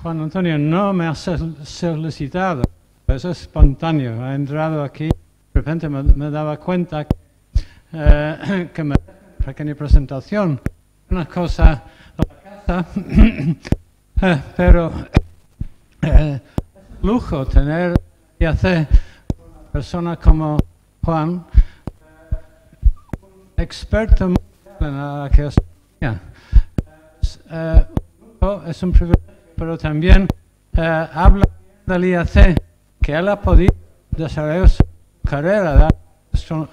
Juan Antonio no me ha solicitado, es espontáneo. Ha entrado aquí, de repente me daba cuenta que me pequeña presentación, una cosa de la casa, pero es un lujo tener y hacer una persona como Juan, experto en la arqueología. Es un privilegio, pero también habla del IAC, que él ha podido desarrollar su carrera de astrónomo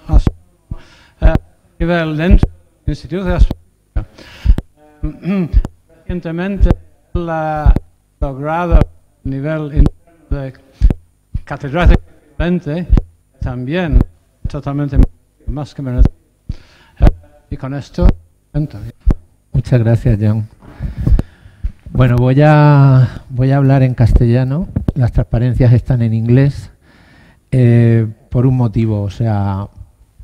a nivel dentro del Instituto de Astronomía. Recientemente él ha logrado a nivel interno de catedrático equivalente, también totalmente más que merecido. Y con esto, muchas gracias, John. Bueno, voy a hablar en castellano. Las transparencias están en inglés por un motivo. O sea,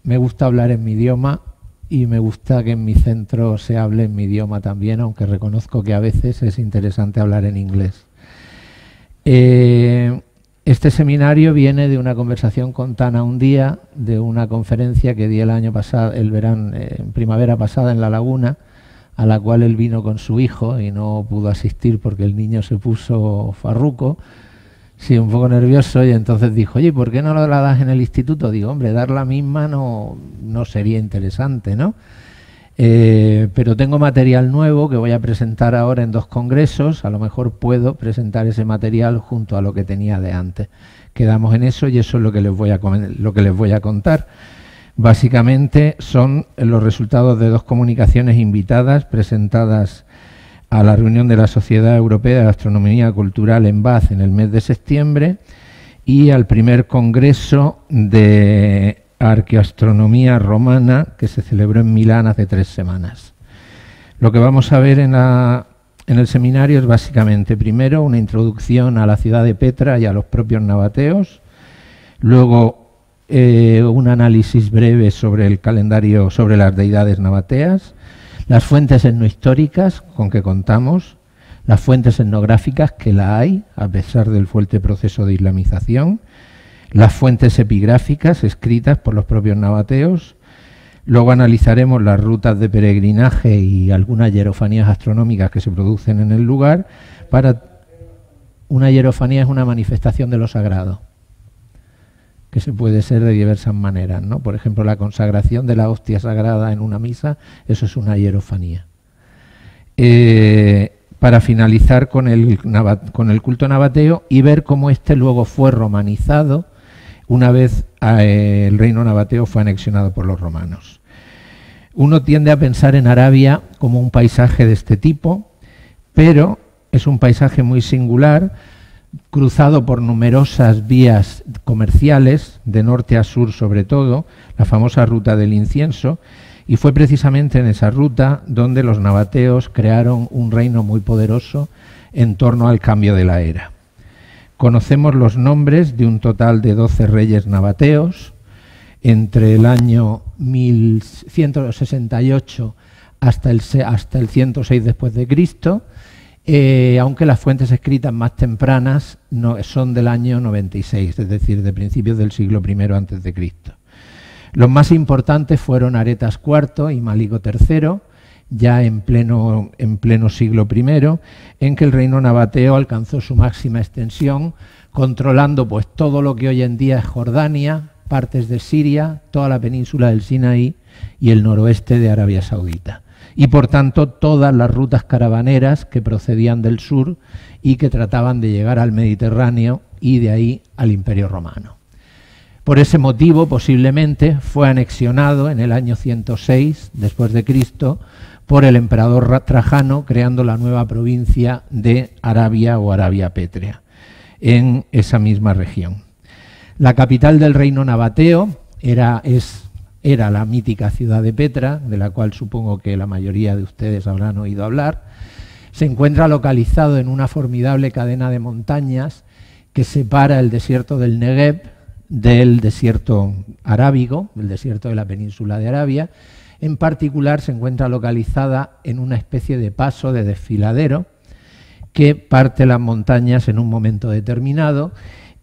me gusta hablar en mi idioma y me gusta que en mi centro se hable en mi idioma también, aunque reconozco que a veces es interesante hablar en inglés. Este seminario viene de una conversación con Tana un día, de una conferencia que di el año pasado, en primavera pasada en La Laguna, a la cual él vino con su hijo y no pudo asistir porque el niño se puso farruco, sí, un poco nervioso, y entonces dijo, oye, ¿por qué no la das en el instituto? Digo, hombre, dar la misma no sería interesante, ¿no? Pero tengo material nuevo que voy a presentar ahora en 2 congresos, a lo mejor puedo presentar ese material junto a lo que tenía de antes. Quedamos en eso y eso es lo que les voy a contar. Básicamente son los resultados de 2 comunicaciones invitadas presentadas a la reunión de la Sociedad Europea de Astronomía Cultural en Bath en el mes de septiembre y al primer congreso de Arqueoastronomía Romana que se celebró en Milán hace 3 semanas. Lo que vamos a ver en el seminario es básicamente, primero, una introducción a la ciudad de Petra y a los propios nabateos, luego un análisis breve sobre el calendario, sobre las deidades nabateas, las fuentes etnohistóricas con que contamos, las fuentes etnográficas, que la hay, a pesar del fuerte proceso de islamización, las fuentes epigráficas escritas por los propios nabateos, luego analizaremos las rutas de peregrinaje y algunas hierofanías astronómicas que se producen en el lugar. Una hierofanía es una manifestación de lo sagrado, que se puede ser de diversas maneras, ¿no? Por ejemplo, la consagración de la hostia sagrada en una misa, eso es una hierofanía. Para finalizar con el culto nabateo y ver cómo este luego fue romanizado una vez el reino nabateo fue anexionado por los romanos. Uno tiende a pensar en Arabia como un paisaje de este tipo, pero es un paisaje muy singular, cruzado por numerosas vías comerciales, de norte a sur sobre todo, la famosa ruta del incienso, y fue precisamente en esa ruta donde los nabateos crearon un reino muy poderoso en torno al cambio de la era. Conocemos los nombres de un total de 12 reyes nabateos, entre el año 1168 hasta el 106 después de Cristo, aunque las fuentes escritas más tempranas son del año 96, es decir, de principios del siglo I antes de Cristo. Los más importantes fueron Aretas IV y Malico III, ya en pleno siglo I, en que el reino nabateo alcanzó su máxima extensión, controlando pues todo lo que hoy en día es Jordania, partes de Siria, toda la península del Sinaí y el noroeste de Arabia Saudita. Y por tanto todas las rutas caravaneras que procedían del sur y que trataban de llegar al Mediterráneo y de ahí al Imperio Romano. Por ese motivo, posiblemente, fue anexionado en el año 106 después de Cristo por el emperador Trajano, creando la nueva provincia de Arabia o Arabia Pétrea, en esa misma región. La capital del reino nabateo era la mítica ciudad de Petra, de la cual supongo que la mayoría de ustedes habrán oído hablar. Se encuentra localizado en una formidable cadena de montañas que separa el desierto del Negev del desierto arábigo, el desierto de la península de Arabia. En particular se encuentra localizada en una especie de paso, de desfiladero, que parte las montañas en un momento determinado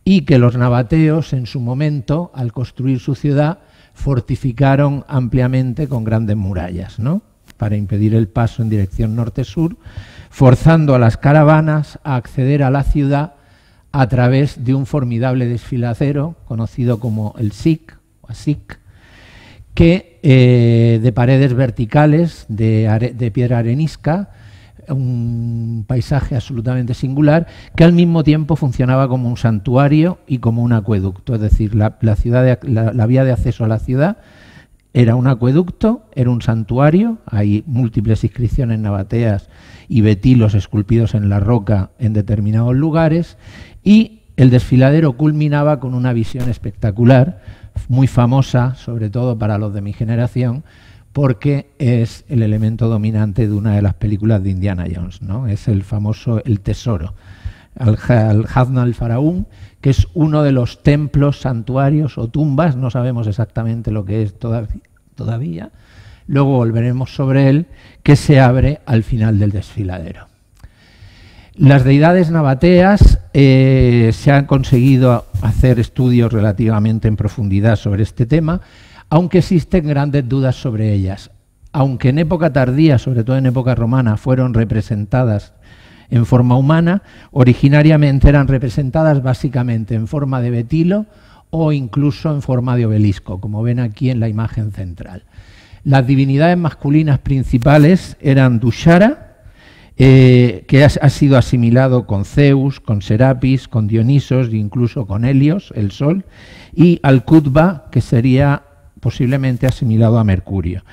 y que los nabateos en su momento, al construir su ciudad, fortificaron ampliamente con grandes murallas, ¿no?, para impedir el paso en dirección norte-sur, forzando a las caravanas a acceder a la ciudad a través de un formidable desfiladero conocido como el Siq, que de paredes verticales de piedra arenisca, un paisaje absolutamente singular, que al mismo tiempo funcionaba como un santuario y como un acueducto. Es decir, la vía de acceso a la ciudad era un acueducto, era un santuario, hay múltiples inscripciones nabateas y betilos esculpidos en la roca en determinados lugares, y el desfiladero culminaba con una visión espectacular, muy famosa, sobre todo para los de mi generación, porque es el elemento dominante de una de las películas de Indiana Jones, ¿no? Es el famoso El Tesoro, Al-Hazn al-Faraún, que es uno de los templos, santuarios o tumbas, no sabemos exactamente lo que es todavía, luego volveremos sobre él, que se abre al final del desfiladero. Las deidades nabateas, se han conseguido hacer estudios relativamente en profundidad sobre este tema, aunque existen grandes dudas sobre ellas. Aunque en época tardía, sobre todo en época romana, fueron representadas en forma humana, originariamente eran representadas básicamente en forma de betilo o incluso en forma de obelisco, como ven aquí en la imagen central. Las divinidades masculinas principales eran Dushara, que ha sido asimilado con Zeus, con Serapis, con Dionisos e incluso con Helios, el Sol, y Al-Qutba, que sería posiblemente asimilado a Mercurio,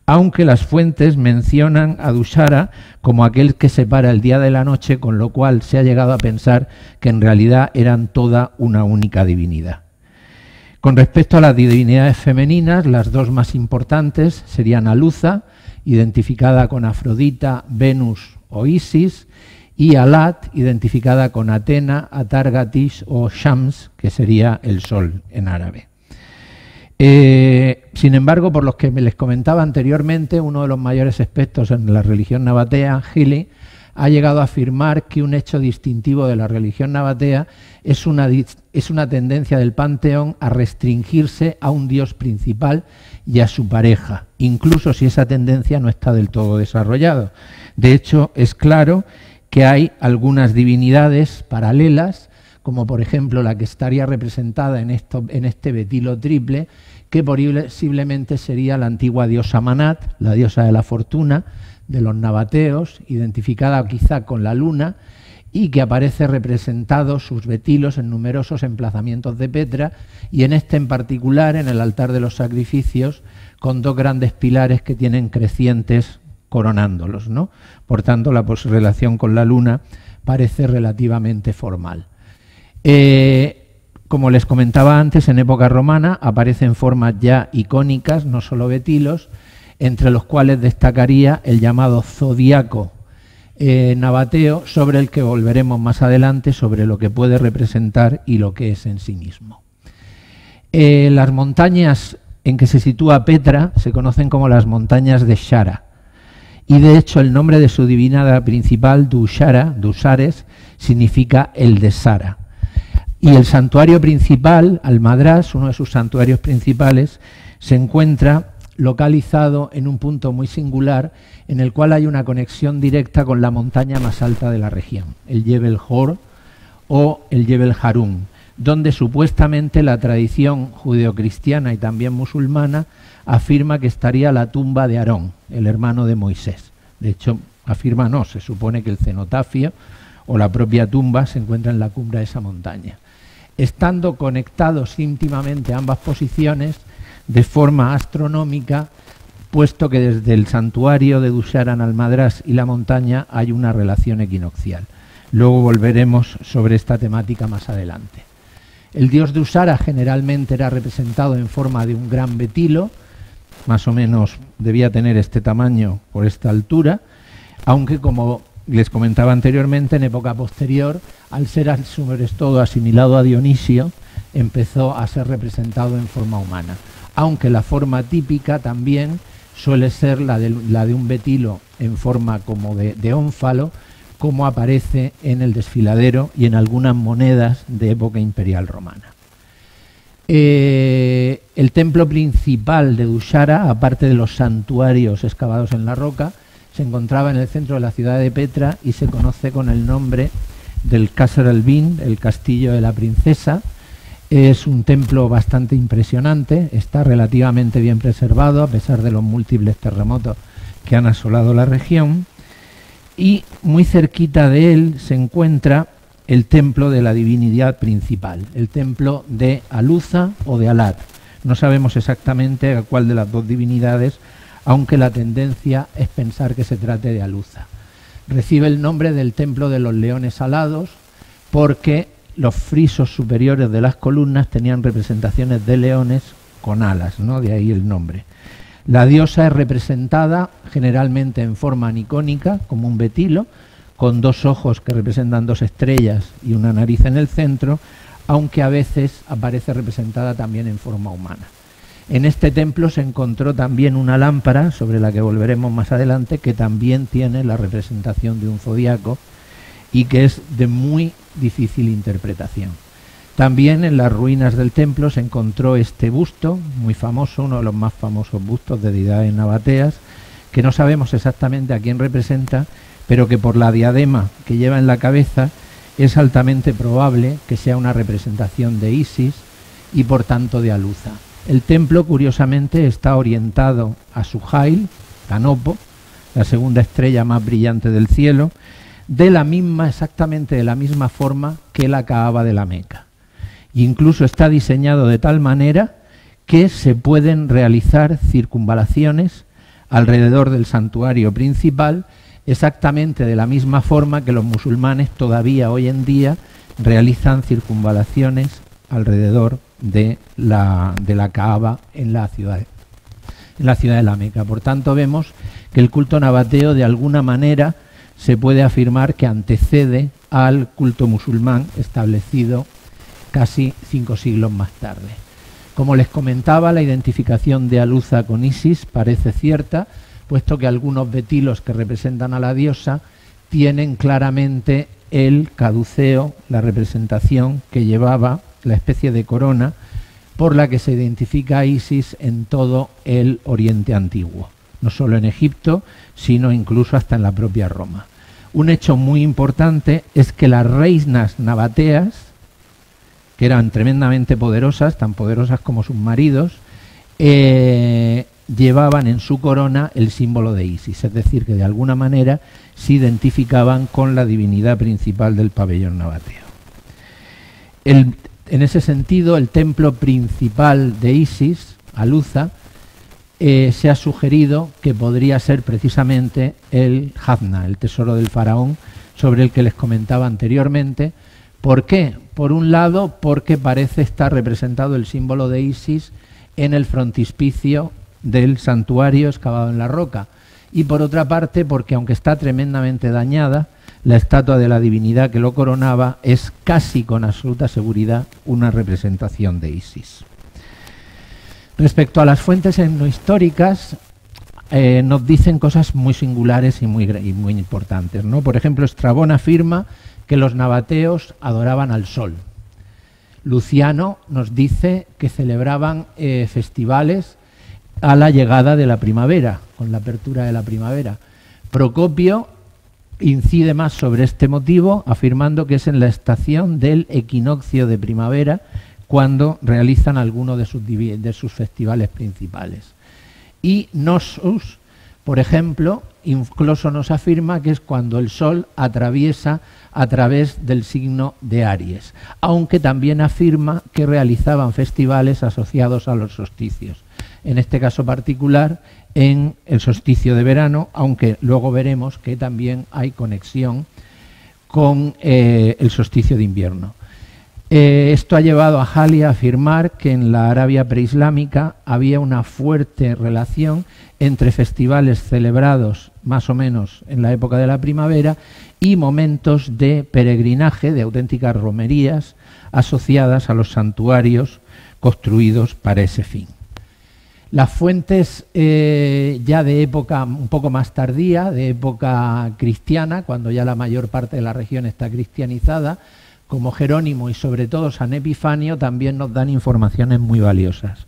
aunque las fuentes mencionan a Dushara como aquel que separa el día de la noche, con lo cual se ha llegado a pensar que en realidad eran toda una única divinidad. Con respecto a las divinidades femeninas, las dos más importantes serían Aluza, identificada con Afrodita, Venus o Isis, y Alat, identificada con Atena, Atargatis o Shams, que sería el sol en árabe. Sin embargo, por los que les comentaba anteriormente, uno de los mayores expertos en la religión nabatea, Healy, ha llegado a afirmar que un hecho distintivo de la religión nabatea es una tendencia del panteón a restringirse a un dios principal y a su pareja, incluso si esa tendencia no está del todo desarrollada. De hecho, es claro que hay algunas divinidades paralelas, como por ejemplo la que estaría representada en este betilo triple, que posiblemente sería la antigua diosa Manat, la diosa de la fortuna, de los nabateos, identificada quizá con la luna, y que aparece representado sus betilos en numerosos emplazamientos de Petra, y en este en particular, en el altar de los sacrificios, con dos grandes pilares que tienen crecientes coronándolos, ¿no? Por tanto, la relación con la luna parece relativamente formal. Como les comentaba antes, en época romana aparecen formas ya icónicas, no solo betilos, entre los cuales destacaría el llamado zodiaco nabateo, sobre el que volveremos más adelante, sobre lo que puede representar y lo que es en sí mismo. Las montañas en que se sitúa Petra se conocen como las montañas de Shara, y de hecho el nombre de su divinidad principal, Dushara, Dusares, significa el de Sara. Y el santuario principal, Al-Madras, uno de sus santuarios principales, se encuentra localizado en un punto muy singular, en el cual hay una conexión directa con la montaña más alta de la región, el Jebel Hor o el Jebel Harun, donde supuestamente la tradición judeocristiana y también musulmana afirma que estaría la tumba de Aarón, el hermano de Moisés. De hecho, afirma no, se supone que el cenotafio o la propia tumba se encuentra en la cumbre de esa montaña. Estando conectados íntimamente ambas posiciones de forma astronómica, puesto que desde el santuario de Dushara en Al-Madras y la montaña hay una relación equinoccial. Luego volveremos sobre esta temática más adelante. El dios Dushara generalmente era representado en forma de un gran betilo, más o menos debía tener este tamaño por esta altura, aunque como les comentaba anteriormente, en época posterior, al ser sobre todo asimilado a Dionisio, empezó a ser representado en forma humana, aunque la forma típica también suele ser la de un betilo en forma como de ónfalo, como aparece en el desfiladero y en algunas monedas de época imperial romana. El templo principal de Dushara, aparte de los santuarios excavados en la roca, se encontraba en el centro de la ciudad de Petra y se conoce con el nombre del Qasr al-Bin, el castillo de la princesa. Es un templo bastante impresionante, está relativamente bien preservado a pesar de los múltiples terremotos que han asolado la región, y muy cerquita de él se encuentra el templo de la divinidad principal, el templo de Aluza o de Alat. No sabemos exactamente a cuál de las dos divinidades, aunque la tendencia es pensar que se trate de Aluza. Recibe el nombre del templo de los leones alados porque los frisos superiores de las columnas tenían representaciones de leones con alas, ¿no? De ahí el nombre. La diosa es representada generalmente en forma anicónica, como un betilo, con dos ojos que representan dos estrellas y una nariz en el centro, aunque a veces aparece representada también en forma humana. En este templo se encontró también una lámpara, sobre la que volveremos más adelante, que también tiene la representación de un zodiaco y que es de muy difícil interpretación. También en las ruinas del templo se encontró este busto, muy famoso, uno de los más famosos bustos de deidades nabateas, que no sabemos exactamente a quién representa, pero que por la diadema que lleva en la cabeza es altamente probable que sea una representación de Isis y por tanto de Aluza. El templo, curiosamente, está orientado a Suhail, Canopo, la segunda estrella más brillante del cielo, exactamente de la misma forma que la Kaaba de la Meca. Incluso está diseñado de tal manera que se pueden realizar circunvalaciones alrededor del santuario principal, exactamente de la misma forma que los musulmanes todavía hoy en día realizan circunvalaciones alrededor de la Kaaba en la ciudad de la Meca. Por tanto, vemos que el culto nabateo de alguna manera se puede afirmar que antecede al culto musulmán establecido casi 5 siglos más tarde. Como les comentaba, la identificación de Aluza con Isis parece cierta, puesto que algunos betilos que representan a la diosa tienen claramente el caduceo, la representación que llevaba, la especie de corona por la que se identifica a Isis en todo el Oriente Antiguo, no solo en Egipto, sino incluso hasta en la propia Roma. Un hecho muy importante es que las reinas nabateas, que eran tremendamente poderosas, tan poderosas como sus maridos, llevaban en su corona el símbolo de Isis, es decir, que de alguna manera se identificaban con la divinidad principal del pabellón nabateo. En ese sentido, el templo principal de Isis, Aluza, se ha sugerido que podría ser precisamente el Jafna, el tesoro del faraón, sobre el que les comentaba anteriormente. ¿Por qué? Por un lado, porque parece estar representado el símbolo de Isis en el frontispicio del santuario excavado en la roca. Y por otra parte, porque aunque está tremendamente dañada, la estatua de la divinidad que lo coronaba es casi con absoluta seguridad una representación de Isis. Respecto a las fuentes etnohistóricas, nos dicen cosas muy singulares y muy importantes, ¿no? Por ejemplo, Estrabón afirma que los nabateos adoraban al sol. Luciano nos dice que celebraban festivales a la llegada de la primavera, con la apertura de la primavera. Procopio incide más sobre este motivo, afirmando que es en la estación del equinoccio de primavera cuando realizan alguno de sus festivales principales. Y Nosus, por ejemplo, incluso nos afirma que es cuando el sol atraviesa a través del signo de Aries, aunque también afirma que realizaban festivales asociados a los solsticios. En este caso particular, en el solsticio de verano, aunque luego veremos que también hay conexión con el solsticio de invierno. Esto ha llevado a Halley a afirmar que en la Arabia preislámica había una fuerte relación entre festivales celebrados más o menos en la época de la primavera y momentos de peregrinaje, de auténticas romerías asociadas a los santuarios construidos para ese fin. Las fuentes ya de época un poco más tardía, de época cristiana, cuando ya la mayor parte de la región está cristianizada, como Jerónimo y sobre todo San Epifanio, también nos dan informaciones muy valiosas.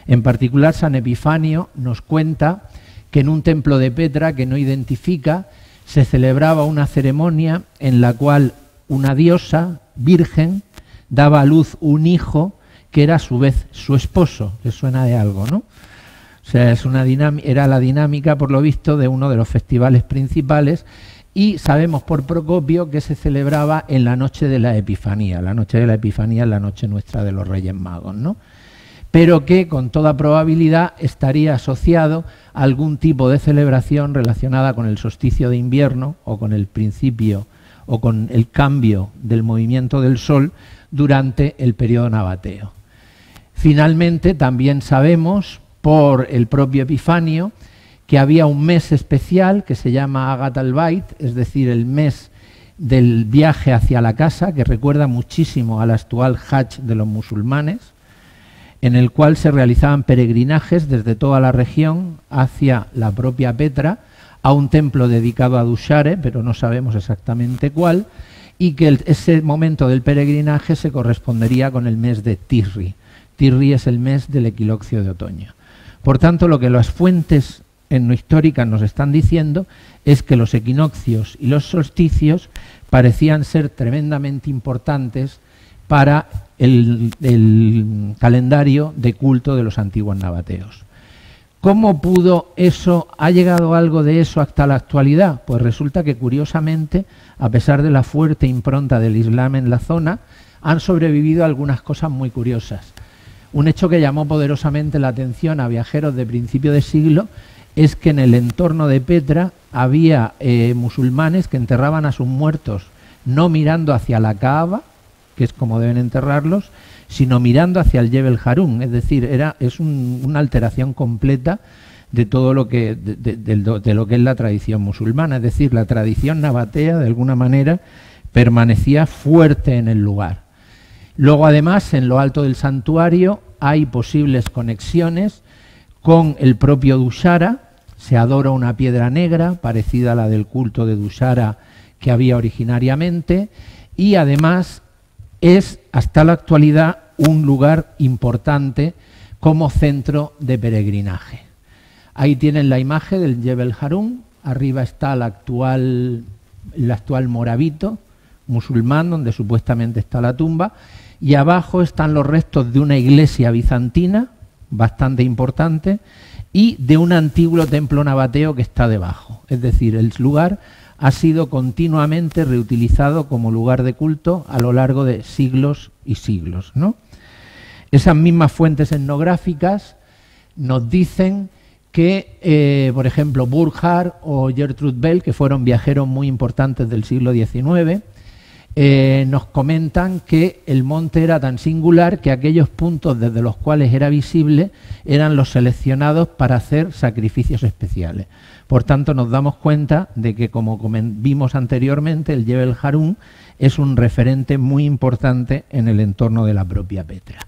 En particular, San Epifanio nos cuenta que en un templo de Petra, que no identifica, se celebraba una ceremonia en la cual una diosa virgen daba a luz un hijo que era a su vez su esposo. Les suena de algo, ¿no? O sea, era la dinámica, por lo visto, de uno de los festivales principales, y sabemos por Procopio que se celebraba en la noche de la Epifanía. La noche de la Epifanía es la noche nuestra de los Reyes Magos, ¿no? Pero que con toda probabilidad estaría asociado a algún tipo de celebración relacionada con el solsticio de invierno o con el principio o con el cambio del movimiento del Sol durante el periodo nabateo. Finalmente, también sabemos por el propio Epifanio que había un mes especial que se llama Agat al-Bait, es decir, el mes del viaje hacia la casa, que recuerda muchísimo al actual Hajj de los musulmanes, en el cual se realizaban peregrinajes desde toda la región hacia la propia Petra, a un templo dedicado a Dushare, pero no sabemos exactamente cuál, y que ese momento del peregrinaje se correspondería con el mes de Tirri. Tirri es el mes del equinoccio de otoño. Por tanto, lo que las fuentes etnohistóricas nos están diciendo es que los equinoccios y los solsticios parecían ser tremendamente importantes para el calendario de culto de los antiguos nabateos. ¿Cómo pudo eso, ha llegado algo de eso hasta la actualidad? Pues resulta que, curiosamente, a pesar de la fuerte impronta del Islam en la zona, han sobrevivido algunas cosas muy curiosas. Un hecho que llamó poderosamente la atención a viajeros de principio de siglo es que en el entorno de Petra había musulmanes que enterraban a sus muertos no mirando hacia la Kaaba, que es como deben enterrarlos, sino mirando hacia el Jebel Harun. Es decir, es una alteración completa de todo lo que de lo que es la tradición musulmana. Es decir, la tradición nabatea, de alguna manera, permanecía fuerte en el lugar. Luego, además, en lo alto del santuario hay posibles conexiones con el propio Dushara. Se adora una piedra negra, parecida a la del culto de Dushara que había originariamente, y además es, hasta la actualidad, un lugar importante como centro de peregrinaje. Ahí tienen la imagen del Jebel Harun, arriba está el actual Morabito musulmán, donde supuestamente está la tumba, y abajo están los restos de una iglesia bizantina, bastante importante, y de un antiguo templo nabateo que está debajo. Es decir, el lugar ha sido continuamente reutilizado como lugar de culto a lo largo de siglos y siglos, ¿no? Esas mismas fuentes etnográficas nos dicen que, por ejemplo, Burckhardt o Gertrude Bell, que fueron viajeros muy importantes del siglo XIX, nos comentan que el monte era tan singular que aquellos puntos desde los cuales era visible eran los seleccionados para hacer sacrificios especiales. Por tanto, nos damos cuenta de que, como vimos anteriormente, el Jebel Harun es un referente muy importante en el entorno de la propia Petra.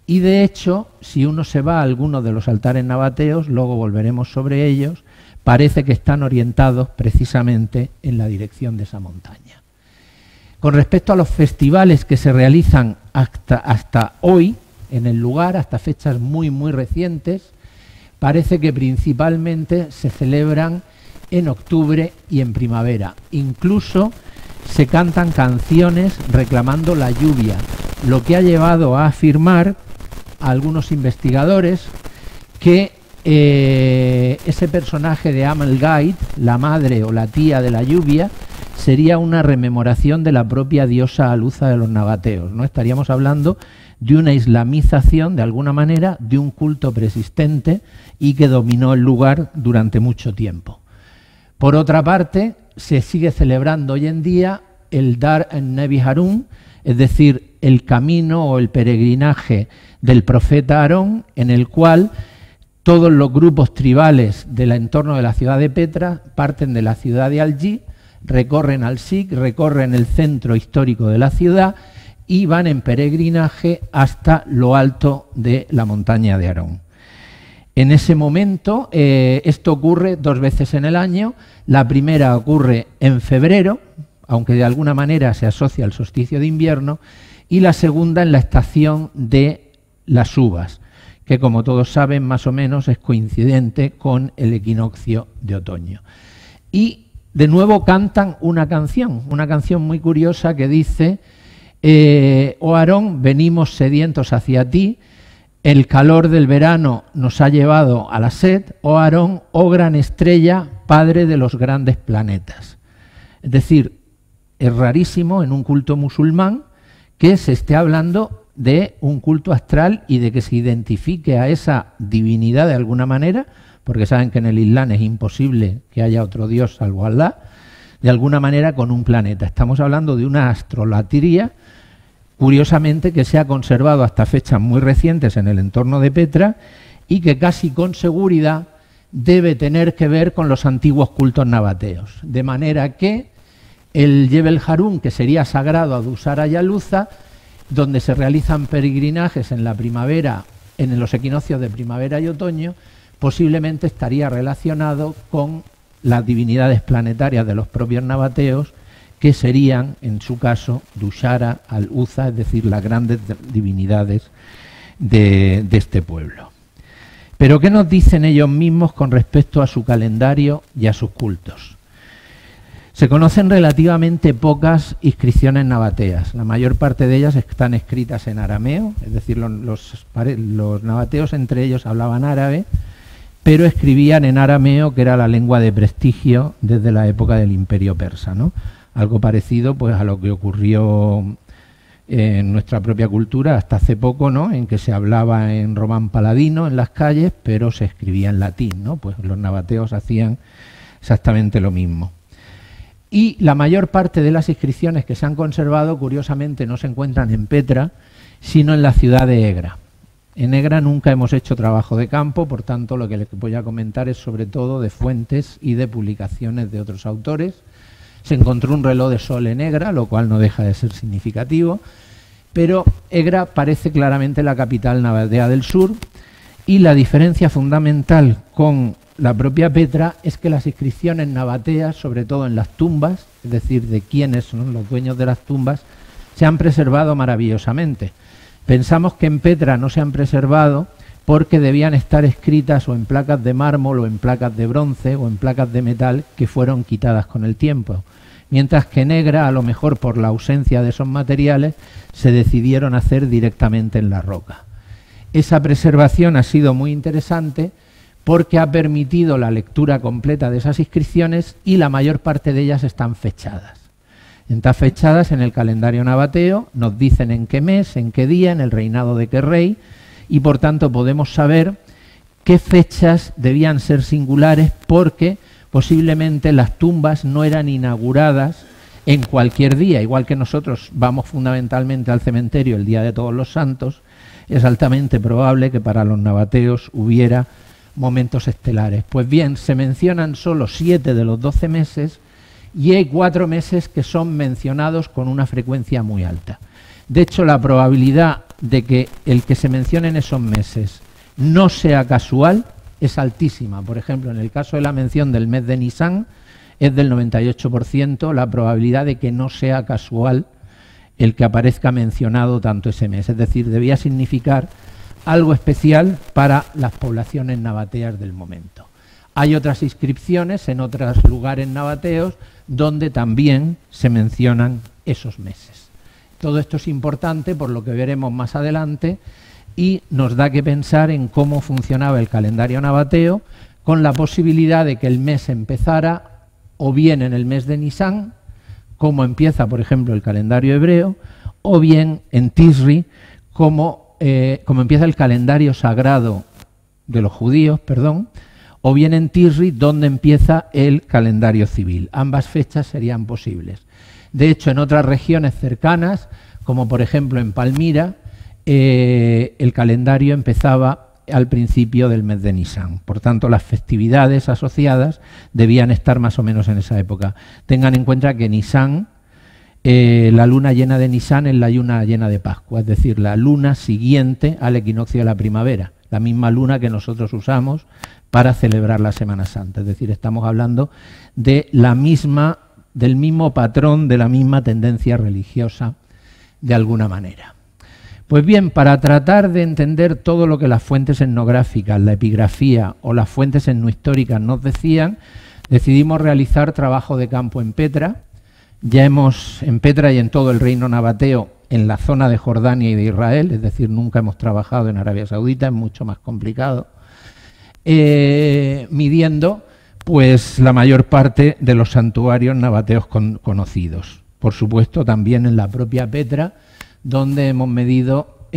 Y de hecho, si uno se va a algunos de los altares nabateos, luego volveremos sobre ellos, parece que están orientados precisamente en la dirección de esa montaña. Con respecto a los festivales que se realizan hasta hoy en el lugar, hasta fechas muy recientes, parece que principalmente se celebran en octubre y en primavera. Incluso se cantan canciones reclamando la lluvia, lo que ha llevado a afirmar a algunos investigadores que ese personaje de Amal-Gait, la madre o la tía de la lluvia, sería una rememoración de la propia diosa Aluza de los nabateos, ¿no? Estaríamos hablando de una islamización, de alguna manera, de un culto persistente y que dominó el lugar durante mucho tiempo. Por otra parte, se sigue celebrando hoy en día el Dar en-Nebi Harun, es decir, el camino o el peregrinaje del profeta Aarón, en el cual todos los grupos tribales del entorno de la ciudad de Petra parten de la ciudad de Aljí, recorren Al-Sik, recorren el centro histórico de la ciudad y van en peregrinaje hasta lo alto de la montaña de Aarón. En ese momento, esto ocurre 2 veces en el año. La primera ocurre en febrero, aunque de alguna manera se asocia al solsticio de invierno, y la segunda en la estación de las uvas, que como todos saben más o menos es coincidente con el equinoccio de otoño. Y de nuevo cantan una canción muy curiosa que dice: oh Aarón, venimos sedientos hacia ti, el calor del verano nos ha llevado a la sed, oh Aarón, oh gran estrella, padre de los grandes planetas. Es decir, es rarísimo en un culto musulmán que se esté hablando de un culto astral y de que se identifique a esa divinidad de alguna manera, porque saben que en el Islam es imposible que haya otro Dios salvo Allah, de alguna manera con un planeta. Estamos hablando de una astrolatría, curiosamente, que se ha conservado hasta fechas muy recientes en el entorno de Petra y que casi con seguridad debe tener que ver con los antiguos cultos nabateos. De manera que el Jebel Harun, que sería sagrado a Dusara y a Luza, donde se realizan peregrinajes en la primavera, en los equinoccios de primavera y otoño, posiblemente estaría relacionado con las divinidades planetarias de los propios nabateos, que serían, en su caso, Dushara, Al-Uza, es decir, las grandes divinidades de este pueblo. Pero ¿qué nos dicen ellos mismos con respecto a su calendario y a sus cultos? Se conocen relativamente pocas inscripciones nabateas. La mayor parte de ellas están escritas en arameo, es decir, los nabateos entre ellos hablaban árabe, pero escribían en arameo, que era la lengua de prestigio desde la época del Imperio Persa, ¿no? Algo parecido pues a lo que ocurrió en nuestra propia cultura hasta hace poco, ¿no? En que se hablaba en román paladino en las calles, pero se escribía en latín, ¿no? Pues los nabateos hacían exactamente lo mismo. Y la mayor parte de las inscripciones que se han conservado, curiosamente, no se encuentran en Petra, sino en la ciudad de Egra. En Egra nunca hemos hecho trabajo de campo, por tanto lo que les voy a comentar es sobre todo de fuentes y de publicaciones de otros autores. Se encontró un reloj de sol en Egra, lo cual no deja de ser significativo, pero Egra parece claramente la capital nabatea del sur, y la diferencia fundamental con la propia Petra es que las inscripciones nabateas, sobre todo en las tumbas, es decir, de quiénes son los dueños de las tumbas, se han preservado maravillosamente. Pensamos que en Petra no se han preservado porque debían estar escritas o en placas de mármol o en placas de bronce o en placas de metal que fueron quitadas con el tiempo. Mientras que en Egra, a lo mejor por la ausencia de esos materiales, se decidieron hacer directamente en la roca. Esa preservación ha sido muy interesante porque ha permitido la lectura completa de esas inscripciones y la mayor parte de ellas están fechadas. Están fechadas en el calendario nabateo, nos dicen en qué mes, en qué día, en el reinado de qué rey, y por tanto podemos saber qué fechas debían ser singulares porque posiblemente las tumbas no eran inauguradas en cualquier día, igual que nosotros vamos fundamentalmente al cementerio el día de Todos los Santos. Es altamente probable que para los nabateos hubiera momentos estelares. Pues bien, se mencionan solo 7 de los 12 meses y hay 4 meses que son mencionados con una frecuencia muy alta. De hecho, la probabilidad de que el que se mencione en esos meses no sea casual es altísima. Por ejemplo, en el caso de la mención del mes de Nisan es del 98% la probabilidad de que no sea casual el que aparezca mencionado tanto ese mes. Es decir, debía significar algo especial para las poblaciones nabateas del momento. Hay otras inscripciones en otros lugares nabateos donde también se mencionan esos meses. Todo esto es importante por lo que veremos más adelante y nos da que pensar en cómo funcionaba el calendario nabateo con la posibilidad de que el mes empezara o bien en el mes de Nisan, como empieza por ejemplo el calendario hebreo, o bien en Tisri, como empieza el calendario sagrado de los judíos, o bien en Tisri, donde empieza el calendario civil. Ambas fechas serían posibles. De hecho, en otras regiones cercanas, como por ejemplo en Palmira, el calendario empezaba al principio del mes de Nisan. Por tanto, las festividades asociadas debían estar más o menos en esa época. Tengan en cuenta que Nisan, la luna llena de Nisan es la luna llena de Pascua, es decir, la luna siguiente al equinoccio de la primavera. la misma luna que nosotros usamos para celebrar la Semana Santa. Es decir, estamos hablando de del mismo patrón, de la misma tendencia religiosa, de alguna manera. Pues bien, para tratar de entender todo lo que las fuentes etnográficas, la epigrafía o las fuentes etnohistóricas nos decían, decidimos realizar trabajo de campo en Petra. Ya en Petra y en todo el reino nabateo, en la zona de Jordania y de Israel, es decir, nunca hemos trabajado en Arabia Saudita, es mucho más complicado, midiendo pues la mayor parte de los santuarios nabateos conocidos. Por supuesto, también en la propia Petra, donde hemos medido,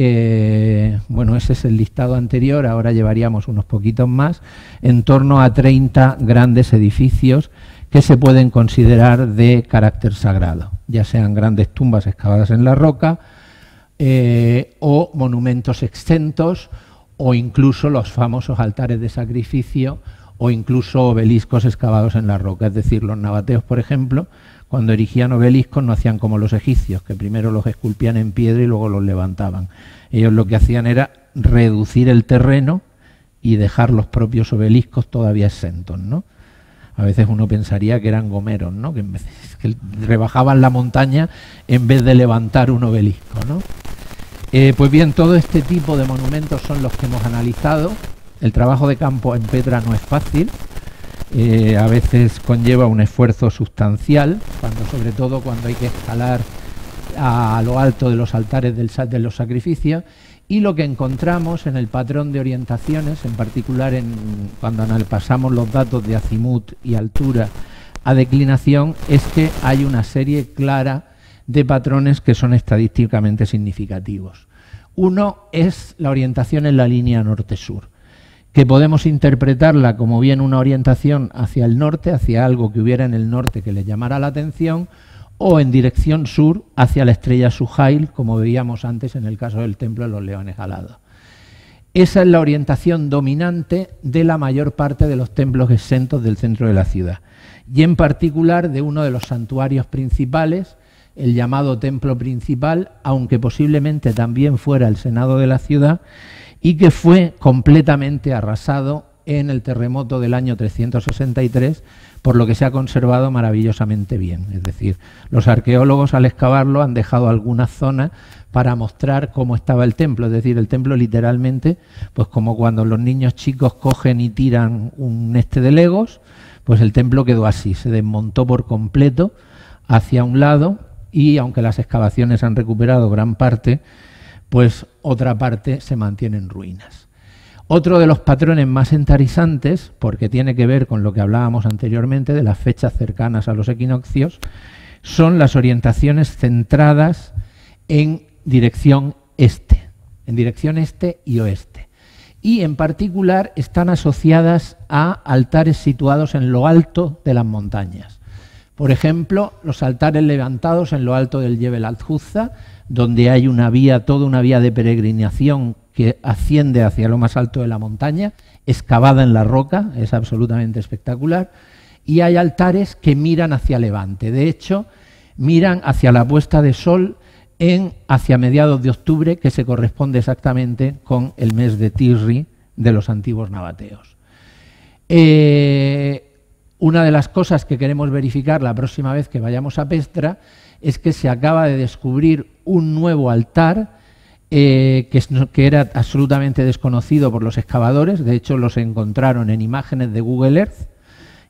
bueno, ese es el listado anterior, ahora llevaríamos unos poquitos más, en torno a 30 grandes edificios que se pueden considerar de carácter sagrado, ya sean grandes tumbas excavadas en la roca o monumentos exentos o incluso los famosos altares de sacrificio o incluso obeliscos excavados en la roca. Es decir, los nabateos, por ejemplo, cuando erigían obeliscos no hacían como los egipcios, que primero los esculpían en piedra y luego los levantaban. Ellos lo que hacían era reducir el terreno y dejar los propios obeliscos todavía exentos, ¿no? A veces uno pensaría que eran gomeros, ¿no? Que rebajaban la montaña en vez de levantar un obelisco, ¿no? Pues bien, todo este tipo de monumentos son los que hemos analizado. El trabajo de campo en Petra no es fácil, a veces conlleva un esfuerzo sustancial, sobre todo cuando hay que escalar a lo alto de los altares de los sacrificios. Y lo que encontramos en el patrón de orientaciones, en particular cuando pasamos los datos de azimut y altura a declinación, es que hay una serie clara de patrones que son estadísticamente significativos. Uno es la orientación en la línea norte-sur, que podemos interpretarla como bien una orientación hacia el norte, hacia algo que hubiera en el norte que le llamara la atención, o en dirección sur hacia la estrella Suhail, como veíamos antes en el caso del Templo de los Leones Alados. Esa es la orientación dominante de la mayor parte de los templos exentos del centro de la ciudad, y en particular de uno de los santuarios principales, el llamado templo principal, aunque posiblemente también fuera el Senado de la ciudad, y que fue completamente arrasado en el terremoto del año 363, por lo que se ha conservado maravillosamente bien. Es decir, los arqueólogos al excavarlo han dejado algunas zonas para mostrar cómo estaba el templo. Es decir, el templo literalmente, pues como cuando los niños chicos cogen y tiran un de legos, pues el templo quedó así, se desmontó por completo hacia un lado y aunque las excavaciones han recuperado gran parte, pues otra parte se mantiene en ruinas. Otro de los patrones más interesantes, porque tiene que ver con lo que hablábamos anteriormente de las fechas cercanas a los equinoccios, son las orientaciones centradas en dirección este y oeste. Y en particular están asociadas a altares situados en lo alto de las montañas. Por ejemplo, los altares levantados en lo alto del Jebel al-Huzza, donde hay una vía, toda una vía de peregrinación que asciende hacia lo más alto de la montaña, excavada en la roca, es absolutamente espectacular, y hay altares que miran hacia levante. De hecho, miran hacia la puesta de sol hacia mediados de octubre, que se corresponde exactamente con el mes de Tirri de los antiguos nabateos. Una de las cosas que queremos verificar la próxima vez que vayamos a Petra es que se acaba de descubrir un nuevo altar que era absolutamente desconocido por los excavadores. De hecho, los encontraron en imágenes de Google Earth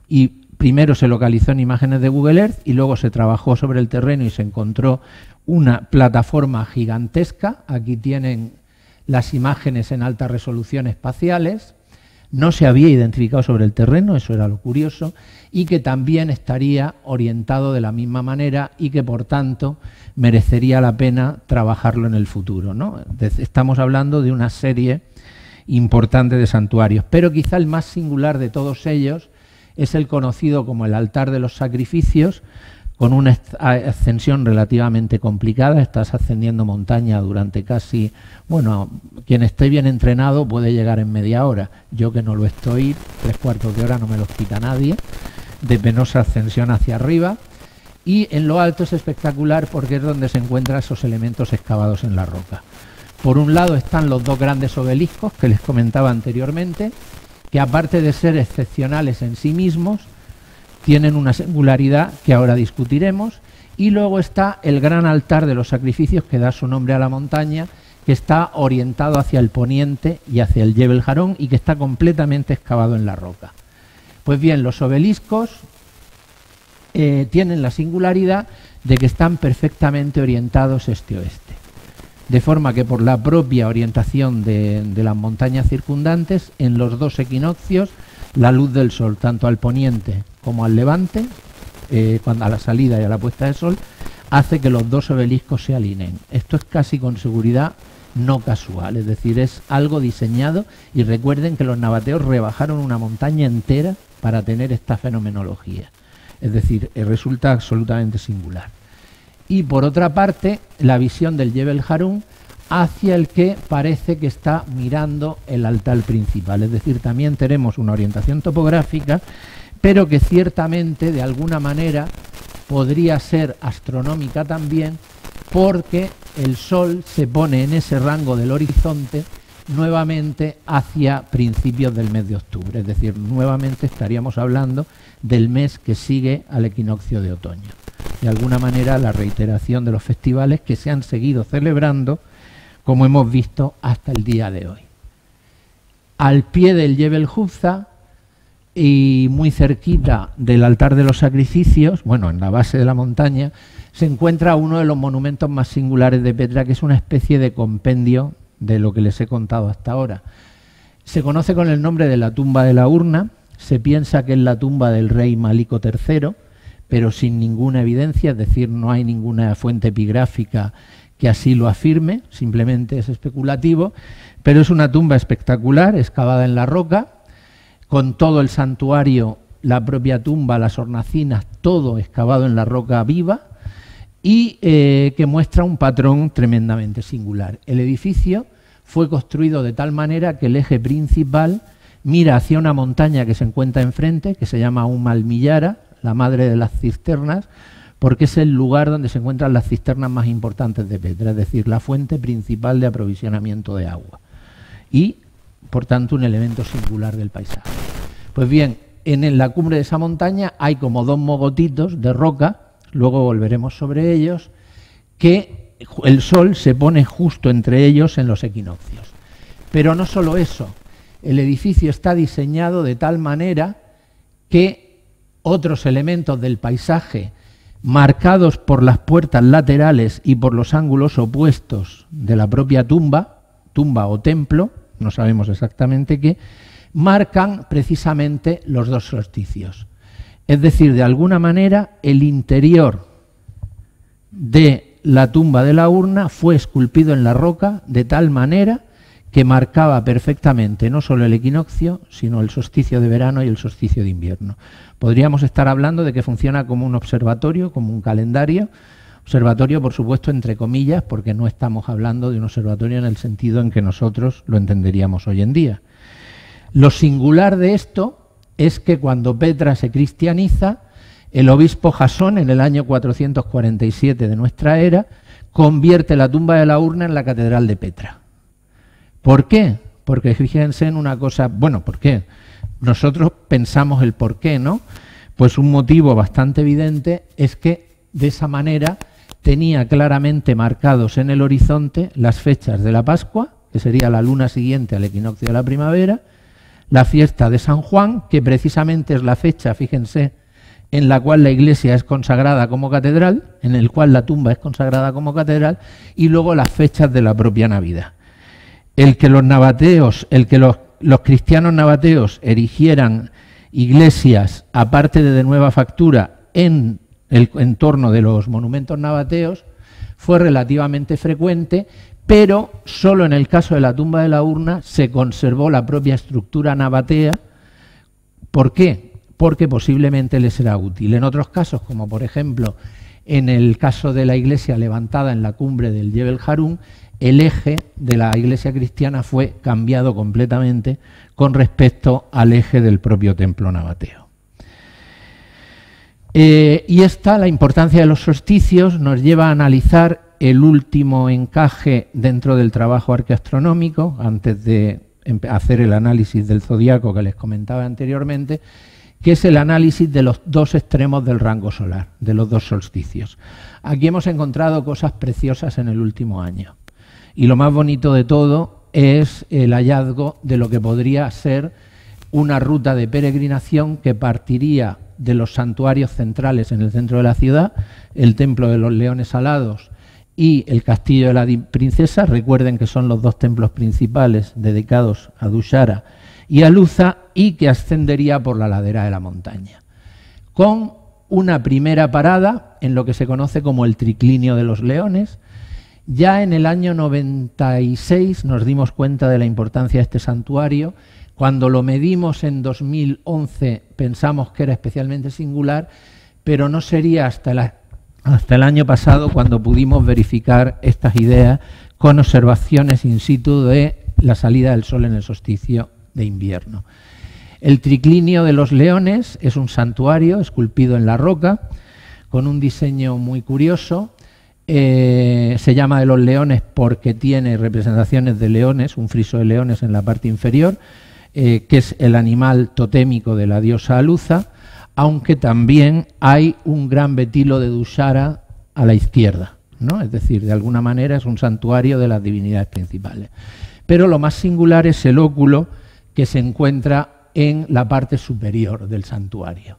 y primero se localizó en imágenes de Google Earth y luego se trabajó sobre el terreno y se encontró una plataforma gigantesca. Aquí tienen las imágenes en alta resolución espaciales. No se había identificado sobre el terreno, eso era lo curioso, y que también estaría orientado de la misma manera y que, por tanto, merecería la pena trabajarlo en el futuro, ¿no? Estamos hablando de una serie importante de santuarios, pero quizá el más singular de todos ellos es el conocido como el altar de los sacrificios, con una ascensión relativamente complicada. Estás ascendiendo montaña durante casi, bueno, quien esté bien entrenado puede llegar en media hora. Yo que no lo estoy, 3/4 de hora no me los quita nadie, de penosa ascensión hacia arriba. Y en lo alto es espectacular porque es donde se encuentran esos elementos excavados en la roca. Por un lado están los dos grandes obeliscos que les comentaba anteriormente, que aparte de ser excepcionales en sí mismos, tienen una singularidad que ahora discutiremos. Y luego está el gran altar de los sacrificios que da su nombre a la montaña, que está orientado hacia el poniente y hacia el Jebel Harun y que está completamente excavado en la roca. Pues bien, los obeliscos tienen la singularidad de que están perfectamente orientados este-oeste, de forma que por la propia orientación de las montañas circundantes, en los dos equinoccios, la luz del sol, tanto al poniente como al levante, a la salida y a la puesta de sol, hace que los dos obeliscos se alineen. Esto es casi con seguridad no casual, es decir, es algo diseñado, y recuerden que los nabateos rebajaron una montaña entera para tener esta fenomenología, es decir, resulta absolutamente singular. Y por otra parte, la visión del Jebel Harun hacia el que parece que está mirando el altar principal, es decir, también tenemos una orientación topográfica, pero que ciertamente de alguna manera podría ser astronómica también, porque el sol se pone en ese rango del horizonte nuevamente hacia principios del mes de octubre, es decir, nuevamente estaríamos hablando del mes que sigue al equinoccio de otoño. De alguna manera la reiteración de los festivales que se han seguido celebrando, como hemos visto hasta el día de hoy. Al pie del Jebel Hufza y muy cerquita del altar de los sacrificios, bueno, en la base de la montaña, se encuentra uno de los monumentos más singulares de Petra, que es una especie de compendio de lo que les he contado hasta ahora. Se conoce con el nombre de la tumba de la urna, se piensa que es la tumba del rey Malico III, pero sin ninguna evidencia, es decir, no hay ninguna fuente epigráfica que así lo afirme, simplemente es especulativo, pero es una tumba espectacular, excavada en la roca, con todo el santuario, la propia tumba, las hornacinas, todo excavado en la roca viva, y que muestra un patrón tremendamente singular. El edificio fue construido de tal manera que el eje principal mira hacia una montaña que se encuentra enfrente, que se llama Al-Millara, la madre de las cisternas, porque es el lugar donde se encuentran las cisternas más importantes de Petra, es decir, la fuente principal de aprovisionamiento de agua. Y, por tanto, un elemento singular del paisaje. Pues bien, en la cumbre de esa montaña hay como dos mogotitos de roca, luego volveremos sobre ellos, que el sol se pone justo entre ellos en los equinoccios. Pero no solo eso, el edificio está diseñado de tal manera que otros elementos del paisaje, marcados por las puertas laterales y por los ángulos opuestos de la propia tumba o templo, no sabemos exactamente qué, marcan precisamente los dos solsticios. Es decir, de alguna manera, el interior de la tumba de la urna fue esculpido en la roca de tal manera que marcaba perfectamente no solo el equinoccio, sino el solsticio de verano y el solsticio de invierno. Podríamos estar hablando de que funciona como un observatorio, como un calendario. Observatorio, por supuesto, entre comillas, porque no estamos hablando de un observatorio en el sentido en que nosotros lo entenderíamos hoy en día. Lo singular de esto es que cuando Petra se cristianiza, el obispo Jasón, en el año 447 de nuestra era, convierte la tumba de la urna en la catedral de Petra. ¿Por qué? Porque fíjense en una cosa, bueno, ¿por qué? Nosotros pensamos el por qué, ¿no? Pues un motivo bastante evidente es que de esa manera tenía claramente marcados en el horizonte las fechas de la Pascua, que sería la luna siguiente al equinoccio de la primavera, la fiesta de San Juan, que precisamente es la fecha, fíjense, en la cual la iglesia es consagrada como catedral, en el cual la tumba es consagrada como catedral, y luego las fechas de la propia Navidad. El que los nabateos, los cristianos nabateos erigieran iglesias, aparte de nueva factura, en el entorno de los monumentos nabateos, fue relativamente frecuente, pero solo en el caso de la tumba de la urna se conservó la propia estructura nabatea. ¿Por qué? Porque posiblemente les era útil. En otros casos, como por ejemplo en el caso de la iglesia levantada en la cumbre del Jebel Harun, el eje de la iglesia cristiana fue cambiado completamente con respecto al eje del propio templo nabateo. Y la importancia de los solsticios nos lleva a analizar el último encaje dentro del trabajo arqueoastronómico, antes de hacer el análisis del zodiaco que les comentaba anteriormente, que es el análisis de los dos extremos del rango solar, de los dos solsticios. Aquí hemos encontrado cosas preciosas en el último año. Y lo más bonito de todo es el hallazgo de lo que podría ser una ruta de peregrinación que partiría de los santuarios centrales en el centro de la ciudad, el Templo de los Leones Alados y el Castillo de la Princesa. Recuerden que son los dos templos principales dedicados a Dushara y a Luza, y que ascendería por la ladera de la montaña, con una primera parada en lo que se conoce como el Triclinio de los Leones. Ya en el año 96 nos dimos cuenta de la importancia de este santuario. Cuando lo medimos en 2011 pensamos que era especialmente singular, pero no sería hasta el año pasado cuando pudimos verificar estas ideas con observaciones in situ de la salida del sol en el solsticio de invierno. El Triclinio de los Leones es un santuario esculpido en la roca con un diseño muy curioso. Se llama de los leones porque tiene representaciones de leones, un friso de leones en la parte inferior, que es el animal totémico de la diosa Aluza, aunque también hay un gran betilo de Dushara a la izquierda, ¿no? Es decir, de alguna manera es un santuario de las divinidades principales. Pero lo más singular es el óculo que se encuentra en la parte superior del santuario.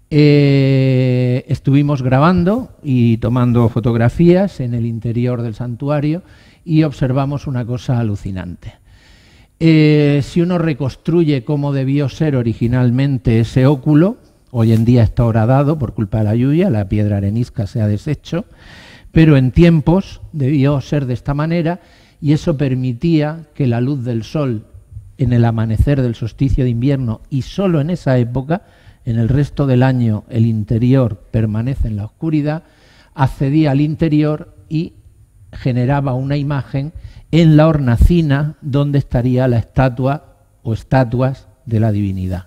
Estuvimos grabando y tomando fotografías en el interior del santuario y observamos una cosa alucinante. Si uno reconstruye cómo debió ser originalmente ese óculo, hoy en día está horadado por culpa de la lluvia, la piedra arenisca se ha deshecho, pero en tiempos debió ser de esta manera, y eso permitía que la luz del sol en el amanecer del solsticio de invierno, y solo en esa época, en el resto del año el interior permanece en la oscuridad, accedía al interior y generaba una imagen en la hornacina donde estaría la estatua o estatuas de la divinidad.